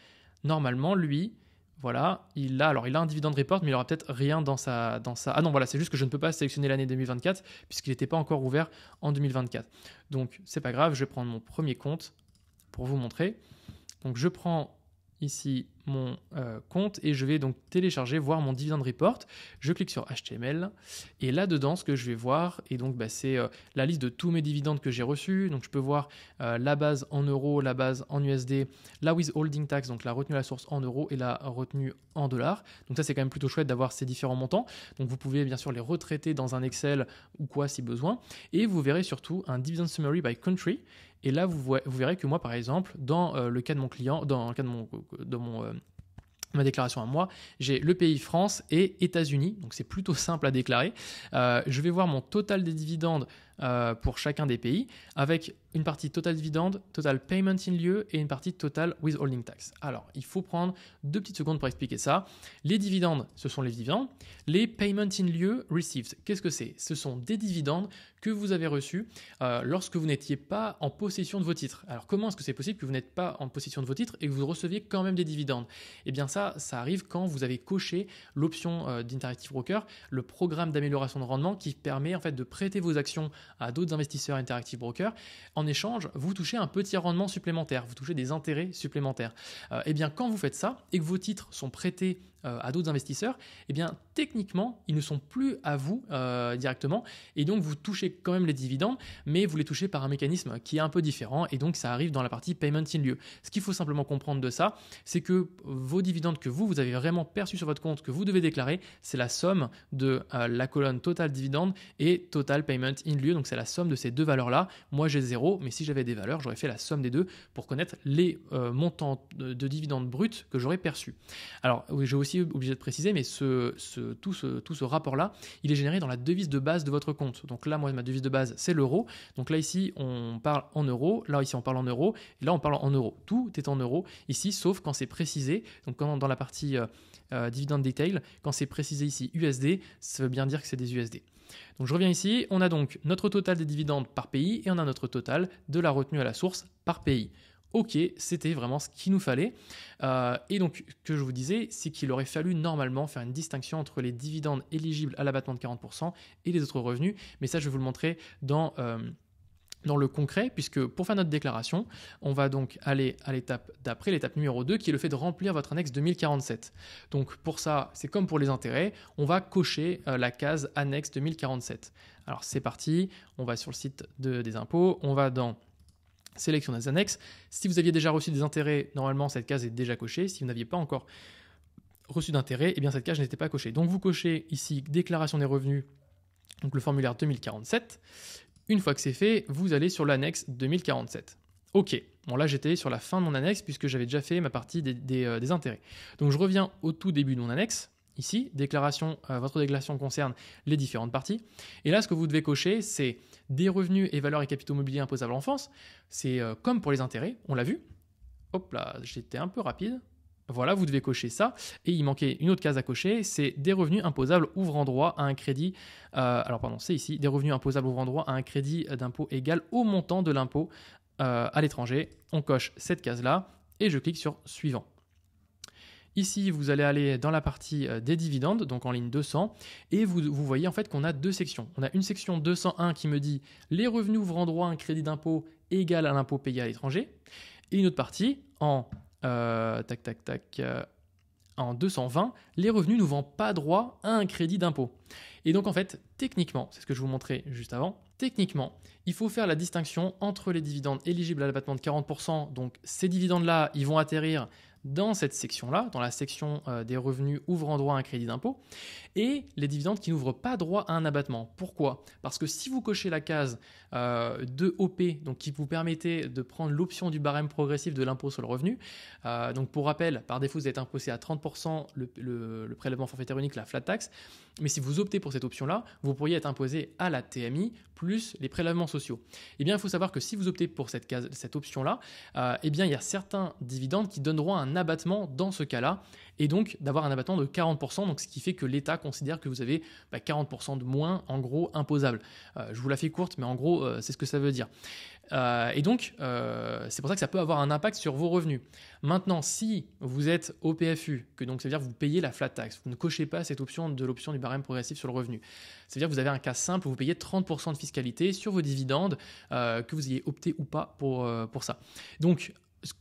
normalement, lui, voilà, il a un dividende report, mais il n'aura peut-être rien dans sa... Ah non, voilà, c'est juste que je ne peux pas sélectionner l'année 2024 puisqu'il n'était pas encore ouvert en 2024. Donc, c'est pas grave, je vais prendre mon premier compte pour vous montrer. Donc, je prends ici mon compte et je vais donc télécharger, voir mon dividend report. Je clique sur HTML et là-dedans, ce que je vais voir, et donc c'est la liste de tous mes dividendes que j'ai reçus. Donc je peux voir la base en euros, la base en USD, la withholding tax, donc la retenue à la source en euros et la retenue en dollars. Donc ça, c'est quand même plutôt chouette d'avoir ces différents montants. Donc vous pouvez bien sûr les retraiter dans un Excel ou quoi si besoin. Et vous verrez surtout un dividend summary by country. Et là, vous verrez que moi, par exemple, dans le cas de mon client, dans le cas de ma déclaration à moi, j'ai le pays France et États-Unis, donc c'est plutôt simple à déclarer. Je vais voir mon total des dividendes pour chacun des pays, avec une partie total dividende, total payment in lieu et une partie total withholding tax. Alors, il faut prendre 2 petites secondes pour expliquer ça. Les dividendes, ce sont les dividendes. Les payment in lieu received, qu'est-ce que c'est? Ce sont des dividendes que vous avez reçus lorsque vous n'étiez pas en possession de vos titres. Alors, comment est-ce que c'est possible que vous n'êtes pas en possession de vos titres et que vous receviez quand même des dividendes? Eh bien, ça arrive quand vous avez coché l'option d'Interactive Broker, le programme d'amélioration de rendement qui permet en fait de prêter vos actions à d'autres investisseurs Interactive Broker. En échange, vous touchez un petit rendement supplémentaire, vous touchez des intérêts supplémentaires. Eh bien, quand vous faites ça et que vos titres sont prêtés à d'autres investisseurs, eh bien, techniquement, ils ne sont plus à vous directement et donc vous touchez quand même les dividendes, mais vous les touchez par un mécanisme qui est un peu différent et donc ça arrive dans la partie payment in lieu. Ce qu'il faut simplement comprendre de ça, c'est que vos dividendes que vous avez vraiment perçus sur votre compte, que vous devez déclarer, c'est la somme de la colonne total dividende et total payment in lieu, donc c'est la somme de ces deux valeurs-là. Moi, j'ai 0, mais si j'avais des valeurs, j'aurais fait la somme des deux pour connaître les montants de dividendes bruts que j'aurais perçus. Alors, oui, j'ai aussi obligé de préciser, mais tout ce rapport-là, il est généré dans la devise de base de votre compte. Donc là, moi, ma devise de base, c'est l'euro. Donc là, ici, on parle en euros. Là, ici, on parle en euros. Et là, on parle en euros. Tout est en euros ici, sauf quand c'est précisé. Donc dans la partie dividend detail, quand c'est précisé ici USD, ça veut bien dire que c'est des USD. Donc je reviens ici, on a donc notre total des dividendes par pays et on a notre total de la retenue à la source par pays. Ok, c'était vraiment ce qu'il nous fallait. Et donc, ce que je vous disais, c'est qu'il aurait fallu normalement faire une distinction entre les dividendes éligibles à l'abattement de 40% et les autres revenus. Mais ça, je vais vous le montrer dans le concret, puisque pour faire notre déclaration, on va donc aller à l'étape d'après, l'étape numéro 2, qui est le fait de remplir votre annexe 2047. Donc pour ça, c'est comme pour les intérêts, on va cocher la case annexe 2047. Alors c'est parti, on va sur le site des impôts, on va dans sélection des annexes. Si vous aviez déjà reçu des intérêts, normalement cette case est déjà cochée. Si vous n'aviez pas encore reçu d'intérêts, eh bien cette case n'était pas cochée. Donc vous cochez ici déclaration des revenus, donc le formulaire 2047. Une fois que c'est fait, vous allez sur l'annexe 2047. Ok, bon là j'étais sur la fin de mon annexe puisque j'avais déjà fait ma partie des intérêts. Donc je reviens au tout début de mon annexe. Ici, votre déclaration concerne les différentes parties. Et là, ce que vous devez cocher, c'est des revenus et valeurs et capitaux mobiliers imposables en France. C'est comme pour les intérêts, on l'a vu. Hop là, j'étais un peu rapide. Voilà, vous devez cocher ça. Et il manquait une autre case à cocher, c'est des revenus imposables ouvrant droit à un crédit. C'est ici, des revenus imposables ouvrant droit à un crédit d'impôt égal au montant de l'impôt à l'étranger. On coche cette case-là et je clique sur suivant. Ici, vous allez aller dans la partie des dividendes, donc en ligne 200, et vous voyez en fait qu'on a deux sections. On a une section 201 qui me dit les revenus ouvrant droit à un crédit d'impôt égal à l'impôt payé à l'étranger, et une autre partie en 220, les revenus n'ouvrant pas droit à un crédit d'impôt. Et donc en fait, techniquement, c'est ce que je vous montrais juste avant, techniquement, il faut faire la distinction entre les dividendes éligibles à l'abattement de 40%, donc ces dividendes-là, ils vont atterrir dans cette section-là, dans la section des revenus ouvrant droit à un crédit d'impôt, et les dividendes qui n'ouvrent pas droit à un abattement. Pourquoi ? Parce que si vous cochez la case de OP, donc qui vous permettait de prendre l'option du barème progressif de l'impôt sur le revenu, donc pour rappel, par défaut, vous êtes imposé à 30% le prélèvement forfaitaire unique, la flat tax, mais si vous optez pour cette option-là, vous pourriez être imposé à la TMI plus les prélèvements sociaux. Eh bien, il faut savoir que si vous optez pour cette option-là, eh bien, il y a certains dividendes qui donnent droit à un abattement dans ce cas-là, et donc d'avoir un abattement de 40%, donc ce qui fait que l'État considère que vous avez 40% de moins, en gros, imposable. Je vous la fais courte, mais en gros, c'est ce que ça veut dire. Et donc, c'est pour ça que ça peut avoir un impact sur vos revenus. Maintenant, si vous êtes au PFU, que donc ça veut dire que vous payez la flat tax, vous ne cochez pas cette option de l'option du barème progressif sur le revenu. Ça veut dire que vous avez un cas simple où vous payez 30% de fiscalité sur vos dividendes, que vous ayez opté ou pas pour ça. Donc,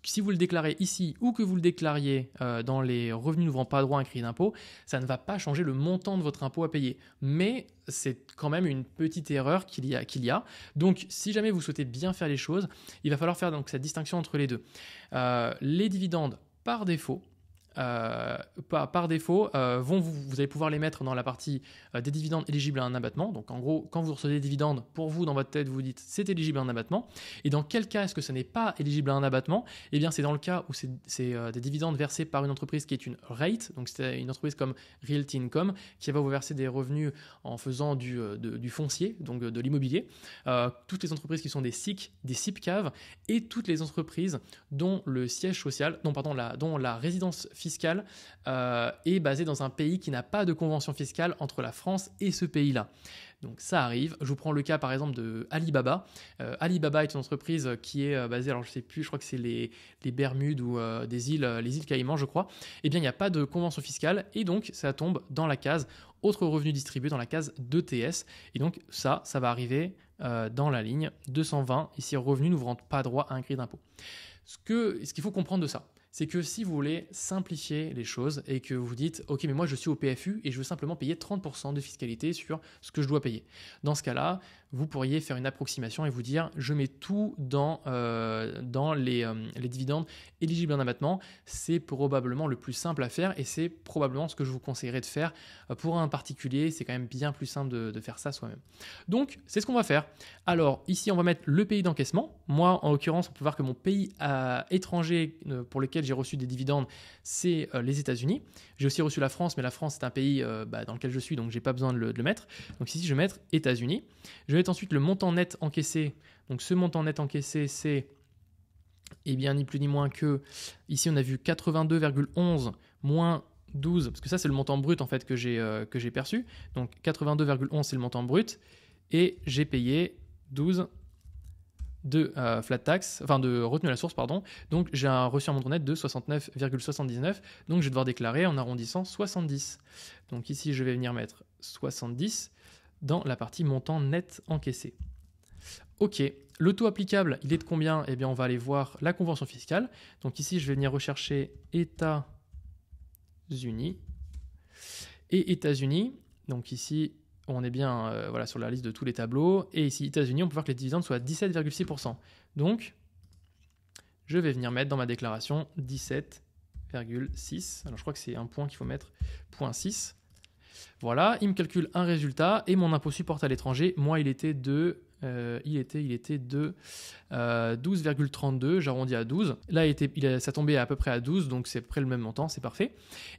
si vous le déclarez ici ou que vous le déclariez dans les revenus n'ouvrant pas droit à un crédit d'impôt, ça ne va pas changer le montant de votre impôt à payer. Mais c'est quand même une petite erreur qu'il y a. Donc, si jamais vous souhaitez bien faire les choses, il va falloir faire donc cette distinction entre les deux. Les dividendes, par défaut, vous allez pouvoir les mettre dans la partie des dividendes éligibles à un abattement. Donc en gros, quand vous recevez des dividendes, pour vous, dans votre tête, vous dites c'est éligible à un abattement. Et dans quel cas est-ce que ce n'est pas éligible à un abattement? Eh bien, c'est dans le cas où c'est des dividendes versés par une entreprise qui est une REIT, donc c'est une entreprise comme Realty Income, qui va vous verser des revenus en faisant du foncier, donc de l'immobilier. Toutes les entreprises qui sont des SIC, des SIPCAV, et toutes les entreprises dont le siège social, dont la résidence fiscale est basée dans un pays qui n'a pas de convention fiscale entre la France et ce pays-là. Donc ça arrive. Je vous prends le cas par exemple de Alibaba. Alibaba est une entreprise qui est basée, alors je ne sais plus, je crois que c'est les Bermudes ou les îles Caïmans, je crois. Eh bien, il n'y a pas de convention fiscale et donc ça tombe dans la case autres revenus distribués, dans la case d'ETS. Et donc ça va arriver dans la ligne 220, ici revenus n'ouvrant pas droit à un crédit d'impôt. Ce qu'il faut comprendre de ça, c'est que si vous voulez simplifier les choses et que vous dites « Ok, mais moi je suis au PFU et je veux simplement payer 30% de fiscalité sur ce que je dois payer ». Dans ce cas-là, vous pourriez faire une approximation et vous dire « Je mets tout dans les dividendes éligibles à un abattement ». C'est probablement le plus simple à faire et c'est probablement ce que je vous conseillerais de faire. Pour un particulier, c'est quand même bien plus simple de faire ça soi-même. Donc, c'est ce qu'on va faire. Alors, ici, on va mettre le pays d'encaissement. Moi, en l'occurrence, on peut voir que mon pays étranger pour lequel j'ai reçu des dividendes, c'est les États-Unis. J'ai aussi reçu la France, mais la France, c'est un pays dans lequel je suis, donc je n'ai pas besoin de le mettre. Donc ici, je vais mettre États-Unis. Je vais mettre ensuite le montant net encaissé. Donc ce montant net encaissé, c'est ni plus ni moins que, ici, on a vu 82,11 moins 12, parce que ça, c'est le montant brut en fait que j'ai perçu. Donc 82,11, c'est le montant brut. Et j'ai payé 12 de flat tax, enfin de retenue à la source, pardon. Donc j'ai reçu un montant net de 69,79. Donc je vais devoir déclarer en arrondissant 70. Donc ici, je vais venir mettre 70 dans la partie montant net encaissé. Ok, le taux applicable, il est de combien? Eh bien, on va aller voir la convention fiscale. Donc ici, je vais venir rechercher États-Unis. Et États-Unis, donc ici, on est bien sur la liste de tous les tableaux. Et ici, États-Unis, on peut voir que les dividendes soient à 17,6%. Donc, je vais venir mettre dans ma déclaration 17,6. Alors, je crois que c'est un point qu'il faut mettre, 0,6. Voilà, il me calcule un résultat et mon impôt support à l'étranger, moi, il était de 12,32, j'arrondis à 12. Là, ça tombait à peu près à 12, donc c'est à peu près le même montant, c'est parfait.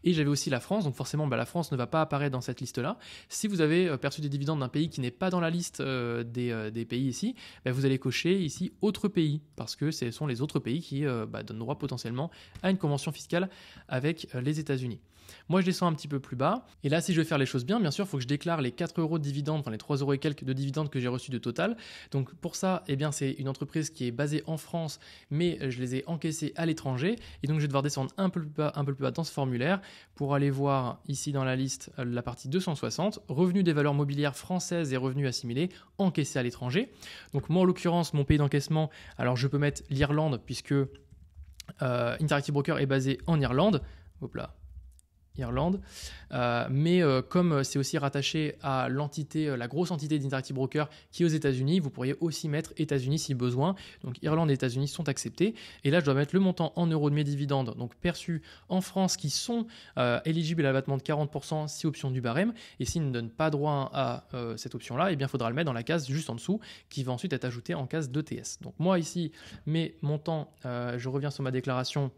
Et j'avais aussi la France, donc forcément, la France ne va pas apparaître dans cette liste-là. Si vous avez perçu des dividendes d'un pays qui n'est pas dans la liste des pays ici, vous allez cocher ici « Autres pays », parce que ce sont les autres pays qui donnent droit potentiellement à une convention fiscale avec les États-Unis. Moi, je descends un petit peu plus bas. Et là, si je veux faire les choses bien sûr, il faut que je déclare les 4 euros de dividendes, enfin les 3 euros et quelques de dividendes que j'ai reçus de Total. Donc pour ça, c'est une entreprise qui est basée en France, mais je les ai encaissés à l'étranger. Et donc, je vais devoir descendre un peu plus bas dans ce formulaire pour aller voir ici dans la liste la partie 260, revenus des valeurs mobilières françaises et revenus assimilés encaissés à l'étranger. Donc moi, en l'occurrence, mon pays d'encaissement, alors je peux mettre l'Irlande puisque Interactive Brokers est basé en Irlande. Hop là. Irlande, mais comme c'est aussi rattaché à la grosse entité d'Interactive Brokers qui est aux États-Unis, vous pourriez aussi mettre États-Unis si besoin. Donc Irlande et États-Unis sont acceptés. Et là, je dois mettre le montant en euros de mes dividendes, donc perçus en France, qui sont éligibles à l'abattement de 40% si option du barème. Et s'ils ne donnent pas droit à cette option-là, il faudra le mettre dans la case juste en dessous, qui va ensuite être ajoutée en case d'ETS. Donc moi ici, mes montants, je reviens sur ma déclaration.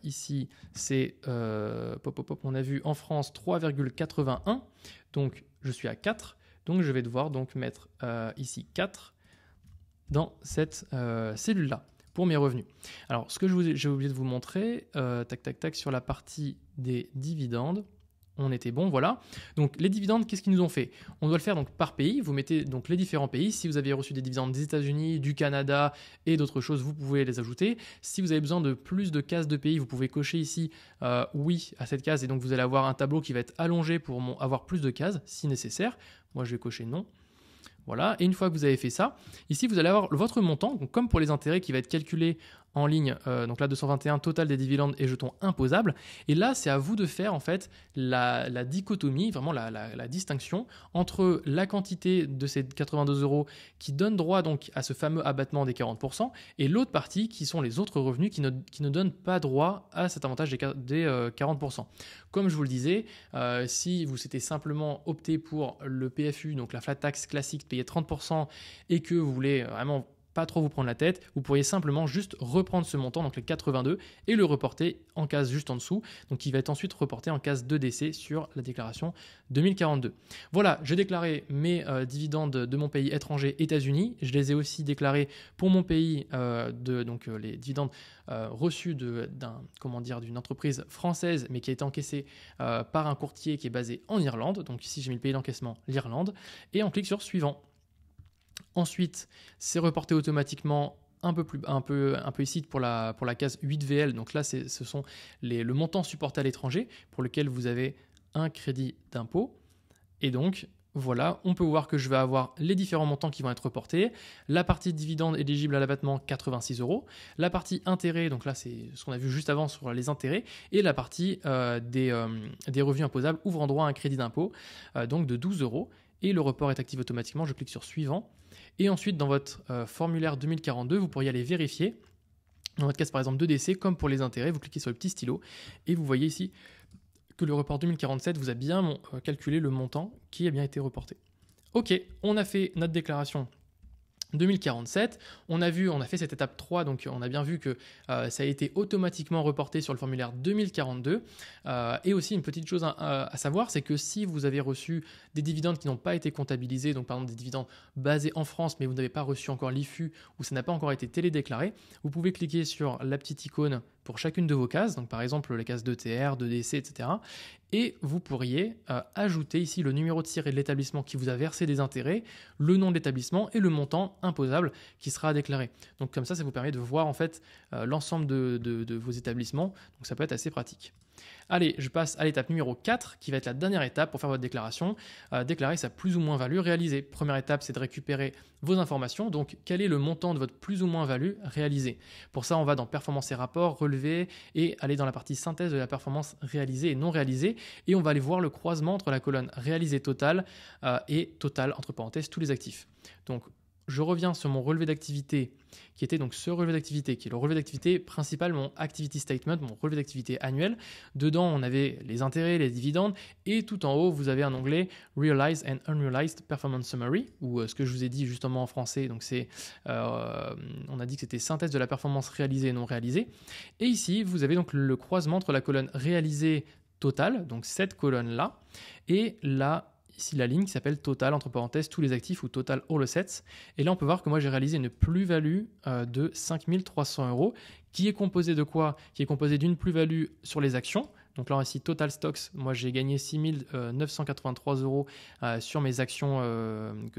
Ici, c'est, on a vu en France 3,81, donc je suis à 4, donc je vais devoir mettre ici 4 dans cette cellule-là pour mes revenus. Alors, ce que j'ai oublié de vous montrer, sur la partie des dividendes, on était bon, voilà. Donc les dividendes, qu'est-ce qu'ils nous ont fait? On doit le faire donc par pays. Vous mettez donc les différents pays. Si vous avez reçu des dividendes des États-Unis, du Canada et d'autres choses, vous pouvez les ajouter. Si vous avez besoin de plus de cases de pays, vous pouvez cocher ici oui à cette case et donc vous allez avoir un tableau qui va être allongé pour avoir plus de cases si nécessaire. Moi, je vais cocher non. Voilà, et une fois que vous avez fait ça, ici vous allez avoir votre montant, donc comme pour les intérêts, qui va être calculé en ligne, donc là 221, total des dividendes et jetons imposables. Et là, c'est à vous de faire en fait la dichotomie, vraiment la distinction entre la quantité de ces 82 euros qui donne droit donc à ce fameux abattement des 40% et l'autre partie qui sont les autres revenus qui ne donnent pas droit à cet avantage des 40%. Comme je vous le disais, si vous souhaitez simplement opter pour le PFU, donc la flat tax classique, payer 30% et que vous voulez vraiment pas trop vous prendre la tête, vous pourriez simplement juste reprendre ce montant, donc les 82, et le reporter en case juste en dessous, donc il va être ensuite reporté en case de décès sur la déclaration 2042. Voilà, j'ai déclaré mes dividendes de mon pays étranger, États-Unis. Je les ai aussi déclarés pour mon pays, donc les dividendes reçus d'une entreprise française, mais qui a été encaissée par un courtier qui est basé en Irlande. Donc ici, j'ai mis le pays d'encaissement, l'Irlande, et on clique sur suivant. Ensuite, c'est reporté automatiquement un peu ici pour la case 8VL. Donc là, ce sont le montant supporté à l'étranger pour lequel vous avez un crédit d'impôt. Et donc, voilà, on peut voir que je vais avoir les différents montants qui vont être reportés. La partie dividende éligible à l'abattement, 86 euros. La partie intérêt, donc là, c'est ce qu'on a vu juste avant sur les intérêts. Et la partie des revenus imposables ouvrant droit à un crédit d'impôt, donc de 12 euros. Et le report est activé automatiquement. Je clique sur suivant. Et ensuite, dans votre formulaire 2042, vous pourriez aller vérifier. Dans votre case, par exemple, de décès, comme pour les intérêts, vous cliquez sur le petit stylo et vous voyez ici que le report 2047 vous a bien calculé le montant qui a bien été reporté. Ok, on a fait notre déclaration 2047, on a fait cette étape 3, donc on a bien vu que ça a été automatiquement reporté sur le formulaire 2042. Et aussi une petite chose à savoir, c'est que si vous avez reçu des dividendes qui n'ont pas été comptabilisés, donc par exemple des dividendes basés en France, mais vous n'avez pas reçu encore l'IFU ou ça n'a pas encore été télédéclaré, vous pouvez cliquer sur la petite icône pour chacune de vos cases, donc par exemple les cases d'ETR, de DC, etc. Et vous pourriez ajouter ici le numéro de tiré de l'établissement qui vous a versé des intérêts, le nom de l'établissement et le montant imposable qui sera déclaré. Donc comme ça vous permet de voir en fait l'ensemble de vos établissements, donc ça peut être assez pratique. Allez, je passe à l'étape numéro 4 qui va être la dernière étape pour faire votre déclaration, déclarer sa plus ou moins value réalisée. Première étape, c'est de récupérer vos informations, donc quel est le montant de votre plus ou moins value réalisée. Pour ça, on va dans performance et rapports, relever et aller dans la partie synthèse de la performance réalisée et non réalisée et on va aller voir le croisement entre la colonne réalisée totale et totale entre parenthèses tous les actifs. Donc je reviens sur mon relevé d'activité qui était donc ce relevé d'activité qui est le relevé d'activité principal, mon activity statement, mon relevé d'activité annuel. Dedans, on avait les intérêts, les dividendes et tout en haut, vous avez un onglet Realized and Unrealized Performance Summary ou ce que je vous ai dit justement en français. Donc c'est, on a dit que c'était synthèse de la performance réalisée et non réalisée. Et ici, vous avez donc le croisement entre la colonne réalisée totale, donc cette colonne-là, et ici la ligne qui s'appelle total, entre parenthèses, tous les actifs ou total all assets. Et là, on peut voir que moi, j'ai réalisé une plus-value de 5300 euros qui est composée de quoi? Qui est composée d'une plus-value sur les actions. Donc là, ici, Total Stocks, moi, j'ai gagné 6 983 euros sur mes actions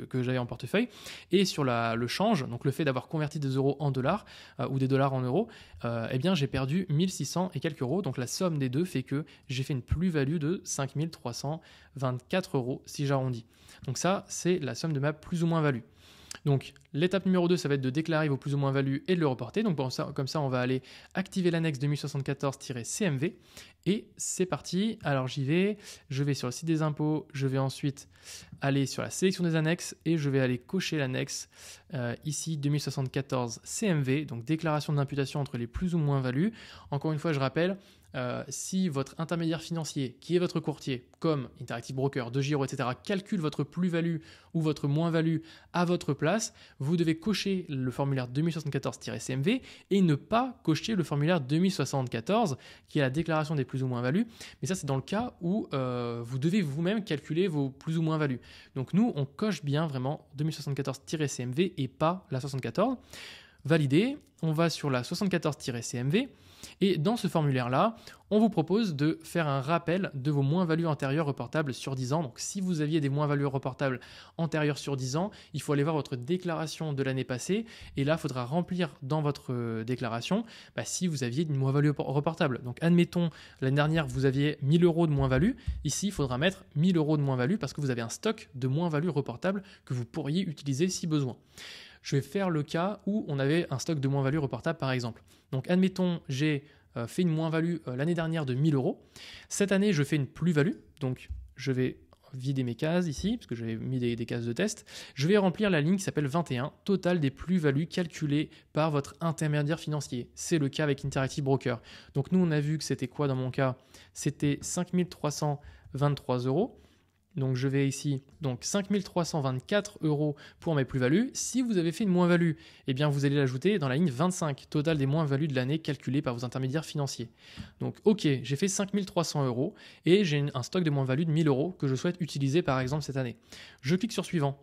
que j'avais en portefeuille. Et sur le change, donc le fait d'avoir converti des euros en dollars ou des dollars en euros, eh bien, j'ai perdu 1600 et quelques euros. Donc la somme des deux fait que j'ai fait une plus-value de 5 324 euros si j'arrondis. Donc ça, c'est la somme de ma plus ou moins value. Donc l'étape numéro 2, ça va être de déclarer vos plus ou moins values et de le reporter. Donc comme ça, on va aller activer l'annexe 2074-CMV et c'est parti. Alors je vais sur le site des impôts, je vais ensuite aller sur la sélection des annexes et je vais aller cocher l'annexe ici 2074-CMV, donc déclaration d'imputation entre les plus ou moins values. Encore une fois, je rappelle, si votre intermédiaire financier, qui est votre courtier, comme Interactive Broker, DeGiro, etc., calcule votre plus-value ou votre moins-value à votre place, vous devez cocher le formulaire 2074-CMV et ne pas cocher le formulaire 2074, qui est la déclaration des plus ou moins values. Mais ça, c'est dans le cas où vous devez vous-même calculer vos plus ou moins values. Donc nous, on coche bien vraiment 2074-CMV et pas la 74. Validé, on va sur la 74-CMV et dans ce formulaire-là, on vous propose de faire un rappel de vos moins-values antérieures reportables sur 10 ans. Donc si vous aviez des moins-values reportables antérieures sur 10 ans, il faut aller voir votre déclaration de l'année passée et là, il faudra remplir dans votre déclaration si vous aviez une moins-value reportable. Donc admettons, l'année dernière, vous aviez 1000 euros de moins-value. Ici, il faudra mettre 1000 euros de moins-value parce que vous avez un stock de moins-value reportable que vous pourriez utiliser si besoin. je vais faire le cas où on avait un stock de moins-value reportable par exemple. Donc admettons, j'ai fait une moins-value l'année dernière de 1000 euros. Cette année, je fais une plus-value. Donc je vais vider mes cases ici, parce que j'avais mis des cases de test. Je vais remplir la ligne qui s'appelle 21, total des plus-values calculées par votre intermédiaire financier. C'est le cas avec Interactive Broker. Donc nous, on a vu que c'était quoi dans mon cas? C'était 5323 euros. Donc je vais ici, donc 5324 euros pour mes plus-values. Si vous avez fait une moins-value, eh bien vous allez l'ajouter dans la ligne 25, total des moins-values de l'année calculées par vos intermédiaires financiers. Donc ok, j'ai fait 5300 euros et j'ai un stock de moins-value de 1000 euros que je souhaite utiliser par exemple cette année. Je clique sur suivant.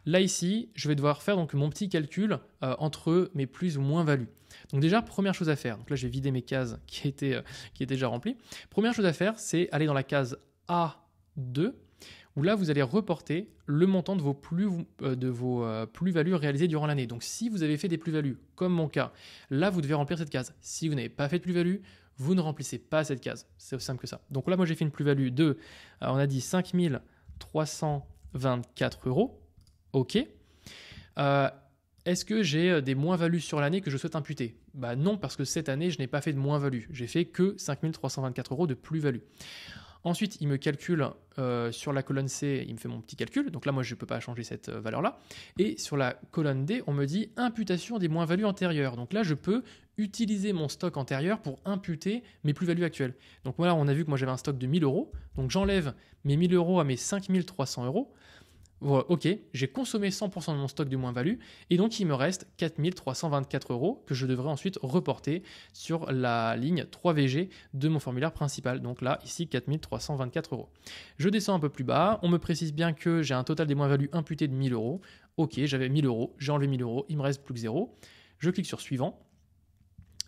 Là ici, je vais devoir faire donc mon petit calcul entre mes plus ou moins-values. Donc déjà, première chose à faire, donc là j'ai vidé mes cases qui étaient déjà remplies. Première chose à faire, c'est aller dans la case A2, où là, vous allez reporter le montant de vos plus-values réalisées durant l'année. Donc, si vous avez fait des plus-values, comme mon cas, là, vous devez remplir cette case. Si vous n'avez pas fait de plus-value, vous ne remplissez pas cette case. C'est aussi simple que ça. Donc là, moi, j'ai fait une plus-value de, on a dit 5324 euros. OK. Est-ce que j'ai des moins-values sur l'année que je souhaite imputer? Non, parce que cette année, je n'ai pas fait de moins-value. J'ai fait que 5324 euros de plus-value. Ensuite, il me calcule sur la colonne C, il me fait mon petit calcul. Donc là, moi, je ne peux pas changer cette valeur-là. Et sur la colonne D, on me dit imputation des moins-values antérieures. Donc là, je peux utiliser mon stock antérieur pour imputer mes plus-values actuelles. Donc voilà, on a vu que moi, j'avais un stock de 1000 euros. Donc j'enlève mes 1000 euros à mes 5300 euros. Voilà, ok, j'ai consommé 100% de mon stock de moins-value et donc il me reste 4324 euros que je devrais ensuite reporter sur la ligne 3VG de mon formulaire principal. Donc là, ici, 4324 euros. Je descends un peu plus bas, on me précise bien que j'ai un total des moins-values imputées de 1000 euros. Ok, j'avais 1000 euros, j'ai enlevé 1000 euros, il me reste plus que 0. Je clique sur suivant.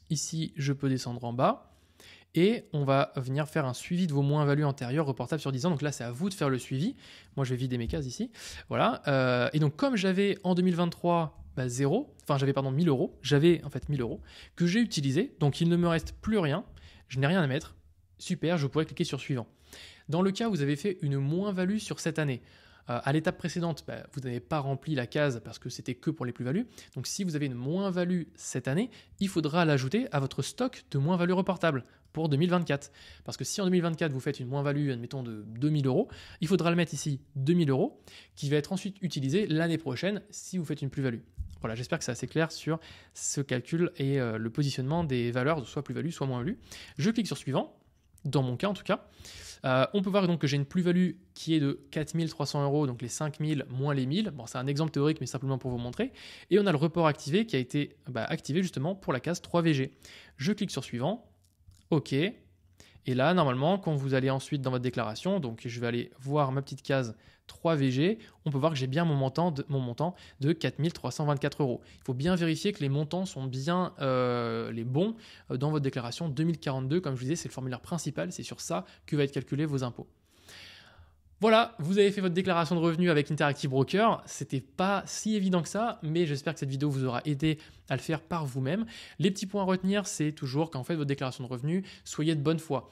Ici, je peux descendre en bas. Et on va venir faire un suivi de vos moins-values antérieures reportables sur 10 ans. Donc là, c'est à vous de faire le suivi. Moi, je vais vider mes cases ici. Voilà. Et donc, comme j'avais en 2023 j'avais 1000 euros. J'avais en fait 1000 euros que j'ai utilisé. Donc, il ne me reste plus rien. Je n'ai rien à mettre. Super, je pourrais cliquer sur suivant. Dans le cas où vous avez fait une moins-value sur cette année, à l'étape précédente, vous n'avez pas rempli la case parce que c'était que pour les plus-values. Donc, si vous avez une moins-value cette année, il faudra l'ajouter à votre stock de moins-value reportable pour 2024. Parce que si en 2024, vous faites une moins-value, admettons, de 2000 euros, il faudra le mettre ici 2000 euros, qui va être ensuite utilisé l'année prochaine si vous faites une plus-value. Voilà, j'espère que c'est assez clair sur ce calcul et le positionnement des valeurs, soit plus-value, soit moins-value. Je clique sur suivant, dans mon cas en tout cas. On peut voir donc que j'ai une plus-value qui est de 4300 euros, donc les 5000 moins les 1000. Bon, c'est un exemple théorique, mais simplement pour vous montrer. Et on a le report activé qui a été activé justement pour la case 3VG. Je clique sur suivant. OK. Et là, normalement, quand vous allez ensuite dans votre déclaration, donc je vais aller voir ma petite case 3VG, on peut voir que j'ai bien mon montant de 4324 euros. Il faut bien vérifier que les montants sont bien les bons dans votre déclaration 2042. Comme je vous disais, c'est le formulaire principal, c'est sur ça que va être calculé vos impôts. Voilà, vous avez fait votre déclaration de revenus avec Interactive Broker. C'était pas si évident que ça, mais j'espère que cette vidéo vous aura aidé à le faire par vous-même. Les petits points à retenir, c'est toujours qu'en fait votre déclaration de revenus, soyez de bonne foi.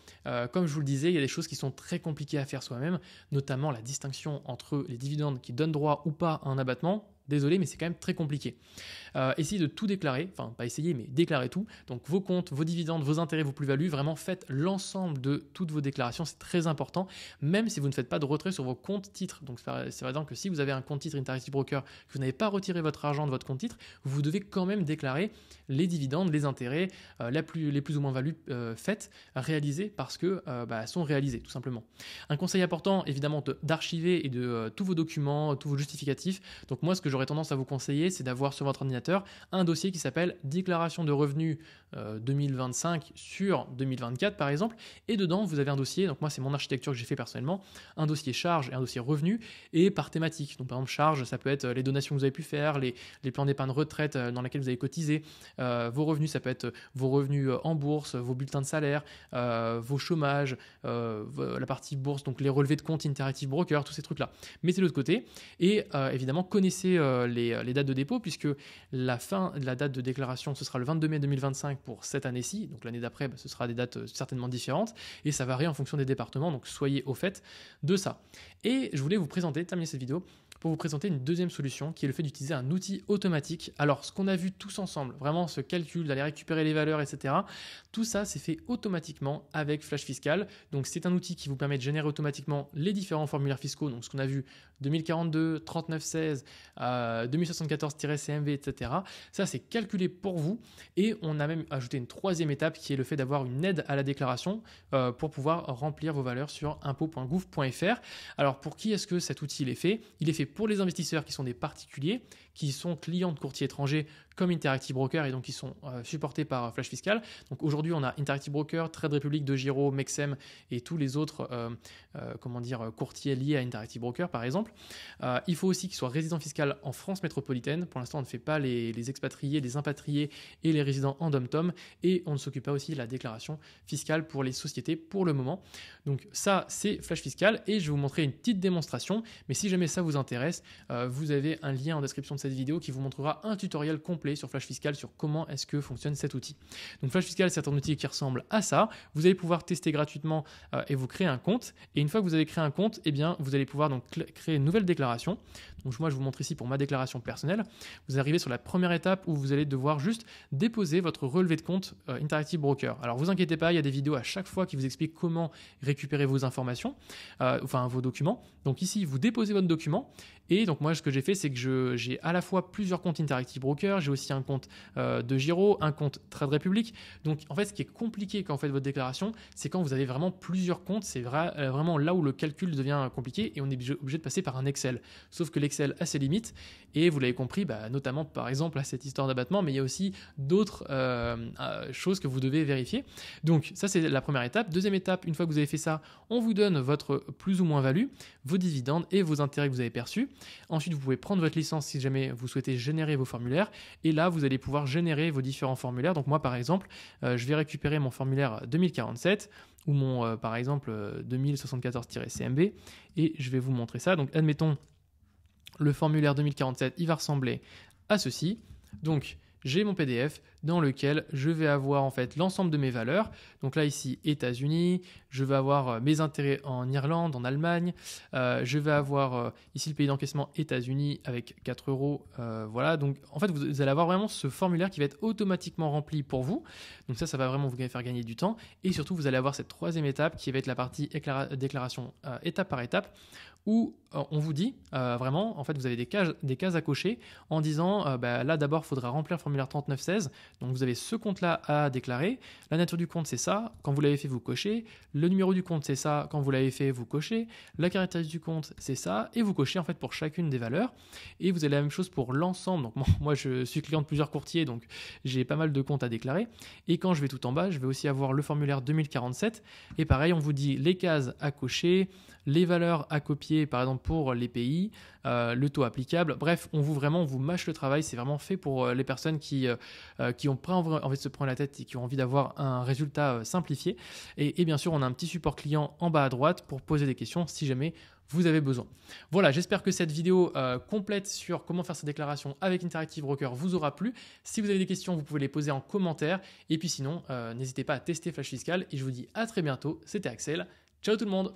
Comme je vous le disais, il y a des choses qui sont très compliquées à faire soi-même, notamment la distinction entre les dividendes qui donnent droit ou pas à un abattement. Désolé, mais c'est quand même très compliqué. Essayez de tout déclarer, enfin pas essayer, mais déclarez tout. Donc vos comptes, vos dividendes, vos intérêts, vos plus-values, vraiment faites l'ensemble de toutes vos déclarations, c'est très important, même si vous ne faites pas de retrait sur vos comptes titres. Donc c'est par exemple que si vous avez un compte titre Interactive Broker, que vous n'avez pas retiré votre argent de votre compte titre, vous devez quand même déclarer les dividendes, les intérêts, les plus ou moins values faites, réalisées parce que sont réalisées tout simplement. Un conseil important, évidemment, d'archiver et de tous vos documents, tous vos justificatifs. Donc moi, ce que j'aurais tendance à vous conseiller, c'est d'avoir sur votre ordinateur un dossier qui s'appelle déclaration de revenus 2025 sur 2024 par exemple, et dedans vous avez un dossier, donc moi c'est mon architecture que j'ai fait personnellement, un dossier charge et un dossier revenus, et par thématique. Donc par exemple charge, ça peut être les donations que vous avez pu faire, les plans d'épargne retraite dans lesquels vous avez cotisé, vos revenus, ça peut être vos revenus en bourse, vos bulletins de salaire, vos chômages, la partie bourse, donc les relevés de compte Interactive Broker, tous ces trucs là. Mettez-le de côté et évidemment connaissez les dates de dépôt, puisque la fin de la date de déclaration, ce sera le 22 mai 2025 pour cette année-ci. Donc l'année d'après, ce sera des dates certainement différentes et ça varie en fonction des départements. Donc soyez au fait de ça. Et je voulais vous présenter, terminer cette vidéo, pour vous présenter une deuxième solution qui est le fait d'utiliser un outil automatique. Alors, ce qu'on a vu tous ensemble, vraiment ce calcul, d'aller récupérer les valeurs, etc., tout ça, c'est fait automatiquement avec Flash Fiscal. Donc, c'est un outil qui vous permet de générer automatiquement les différents formulaires fiscaux. Donc, ce qu'on a vu, 2042, 3916, 2074-CMV, etc. Ça, c'est calculé pour vous. Et on a même ajouté une troisième étape qui est le fait d'avoir une aide à la déclaration pour pouvoir remplir vos valeurs sur impôts.gouv.fr. Alors, pour qui est-ce que cet outil est fait? Il est fait pour les investisseurs qui sont des particuliers, qui sont clients de courtiers étrangers comme Interactive Brokers et donc qui sont supportés par Flash Fiscal. Donc aujourd'hui, on a Interactive Brokers, Trade Republic, DeGiro, Mexem et tous les autres courtiers liés à Interactive Brokers par exemple. Il faut aussi qu'ils soient résidents fiscaux en France métropolitaine. Pour l'instant, on ne fait pas les expatriés, les impatriés et les résidents en dom-tom et on ne s'occupe pas aussi de la déclaration fiscale pour les sociétés pour le moment. Donc ça, c'est Flash Fiscal et je vais vous montrer une petite démonstration. Mais si jamais ça vous intéresse, vous avez un lien en description de cette vidéo qui vous montrera un tutoriel complet sur Flash Fiscal sur comment est-ce que fonctionne cet outil. Donc Flash Fiscal, c'est un outil qui ressemble à ça. Vous allez pouvoir tester gratuitement et vous créer un compte. Et une fois que vous avez créé un compte, eh bien, vous allez pouvoir donc créer une nouvelle déclaration. Donc moi, je vous montre ici pour ma déclaration personnelle. Vous arrivez sur la première étape où vous allez devoir juste déposer votre relevé de compte Interactive Broker. Alors vous inquiétez pas, il y a des vidéos à chaque fois qui vous expliquent comment récupérer vos informations, vos documents. Donc ici, vous déposez votre document. Et donc moi, ce que j'ai fait, c'est que j'ai à la fois plusieurs comptes Interactive Broker, j'ai aussi un compte DeGiro, un compte Trade Republic. Donc en fait, ce qui est compliqué quand vous faites votre déclaration, c'est quand vous avez vraiment plusieurs comptes, c'est vraiment là où le calcul devient compliqué et on est obligé de passer par un Excel. Sauf que l'Excel a ses limites et vous l'avez compris, notamment par exemple à cette histoire d'abattement, mais il y a aussi d'autres choses que vous devez vérifier. Donc ça, c'est la première étape. Deuxième étape, une fois que vous avez fait ça, on vous donne votre plus ou moins value, vos dividendes et vos intérêts que vous avez perçus. Ensuite, vous pouvez prendre votre licence si jamais vous souhaitez générer vos formulaires. Et là, vous allez pouvoir générer vos différents formulaires. Donc moi, par exemple, je vais récupérer mon formulaire 2047 ou mon, par exemple, 2074-CMB. Et je vais vous montrer ça. Donc admettons, le formulaire 2047, il va ressembler à ceci. Donc, j'ai mon PDF dans lequel je vais avoir en fait l'ensemble de mes valeurs. Donc là ici États-Unis, je vais avoir mes intérêts en Irlande, en Allemagne, je vais avoir ici le pays d'encaissement États-Unis avec 4 euros. Voilà, donc en fait vous allez avoir vraiment ce formulaire qui va être automatiquement rempli pour vous. Donc ça va vraiment vous faire gagner du temps et surtout vous allez avoir cette troisième étape qui va être la partie déclaration étape par étape où on vous dit vraiment, en fait, vous avez des cases à cocher en disant, là d'abord, il faudra remplir le formulaire 3916. Donc vous avez ce compte-là à déclarer. La nature du compte, c'est ça. Quand vous l'avez fait, vous cochez. Le numéro du compte, c'est ça. Quand vous l'avez fait, vous cochez. La caractéristique du compte, c'est ça. Et vous cochez en fait pour chacune des valeurs. Et vous avez la même chose pour l'ensemble. Donc moi, je suis client de plusieurs courtiers, donc j'ai pas mal de comptes à déclarer. Et quand je vais tout en bas, je vais aussi avoir le formulaire 2047. Et pareil, on vous dit les cases à cocher, les valeurs à copier, par exemple pour les pays, le taux applicable. Bref, on vous mâche le travail. C'est vraiment fait pour les personnes qui ont pas envie de se prendre la tête et qui ont envie d'avoir un résultat simplifié. Et bien sûr, on a un petit support client en bas à droite pour poser des questions si jamais vous avez besoin. Voilà, j'espère que cette vidéo complète sur comment faire sa déclaration avec Interactive Broker vous aura plu. Si vous avez des questions, vous pouvez les poser en commentaire. Et puis sinon, n'hésitez pas à tester Flash Fiscal. Et je vous dis à très bientôt. C'était Axel. Ciao tout le monde!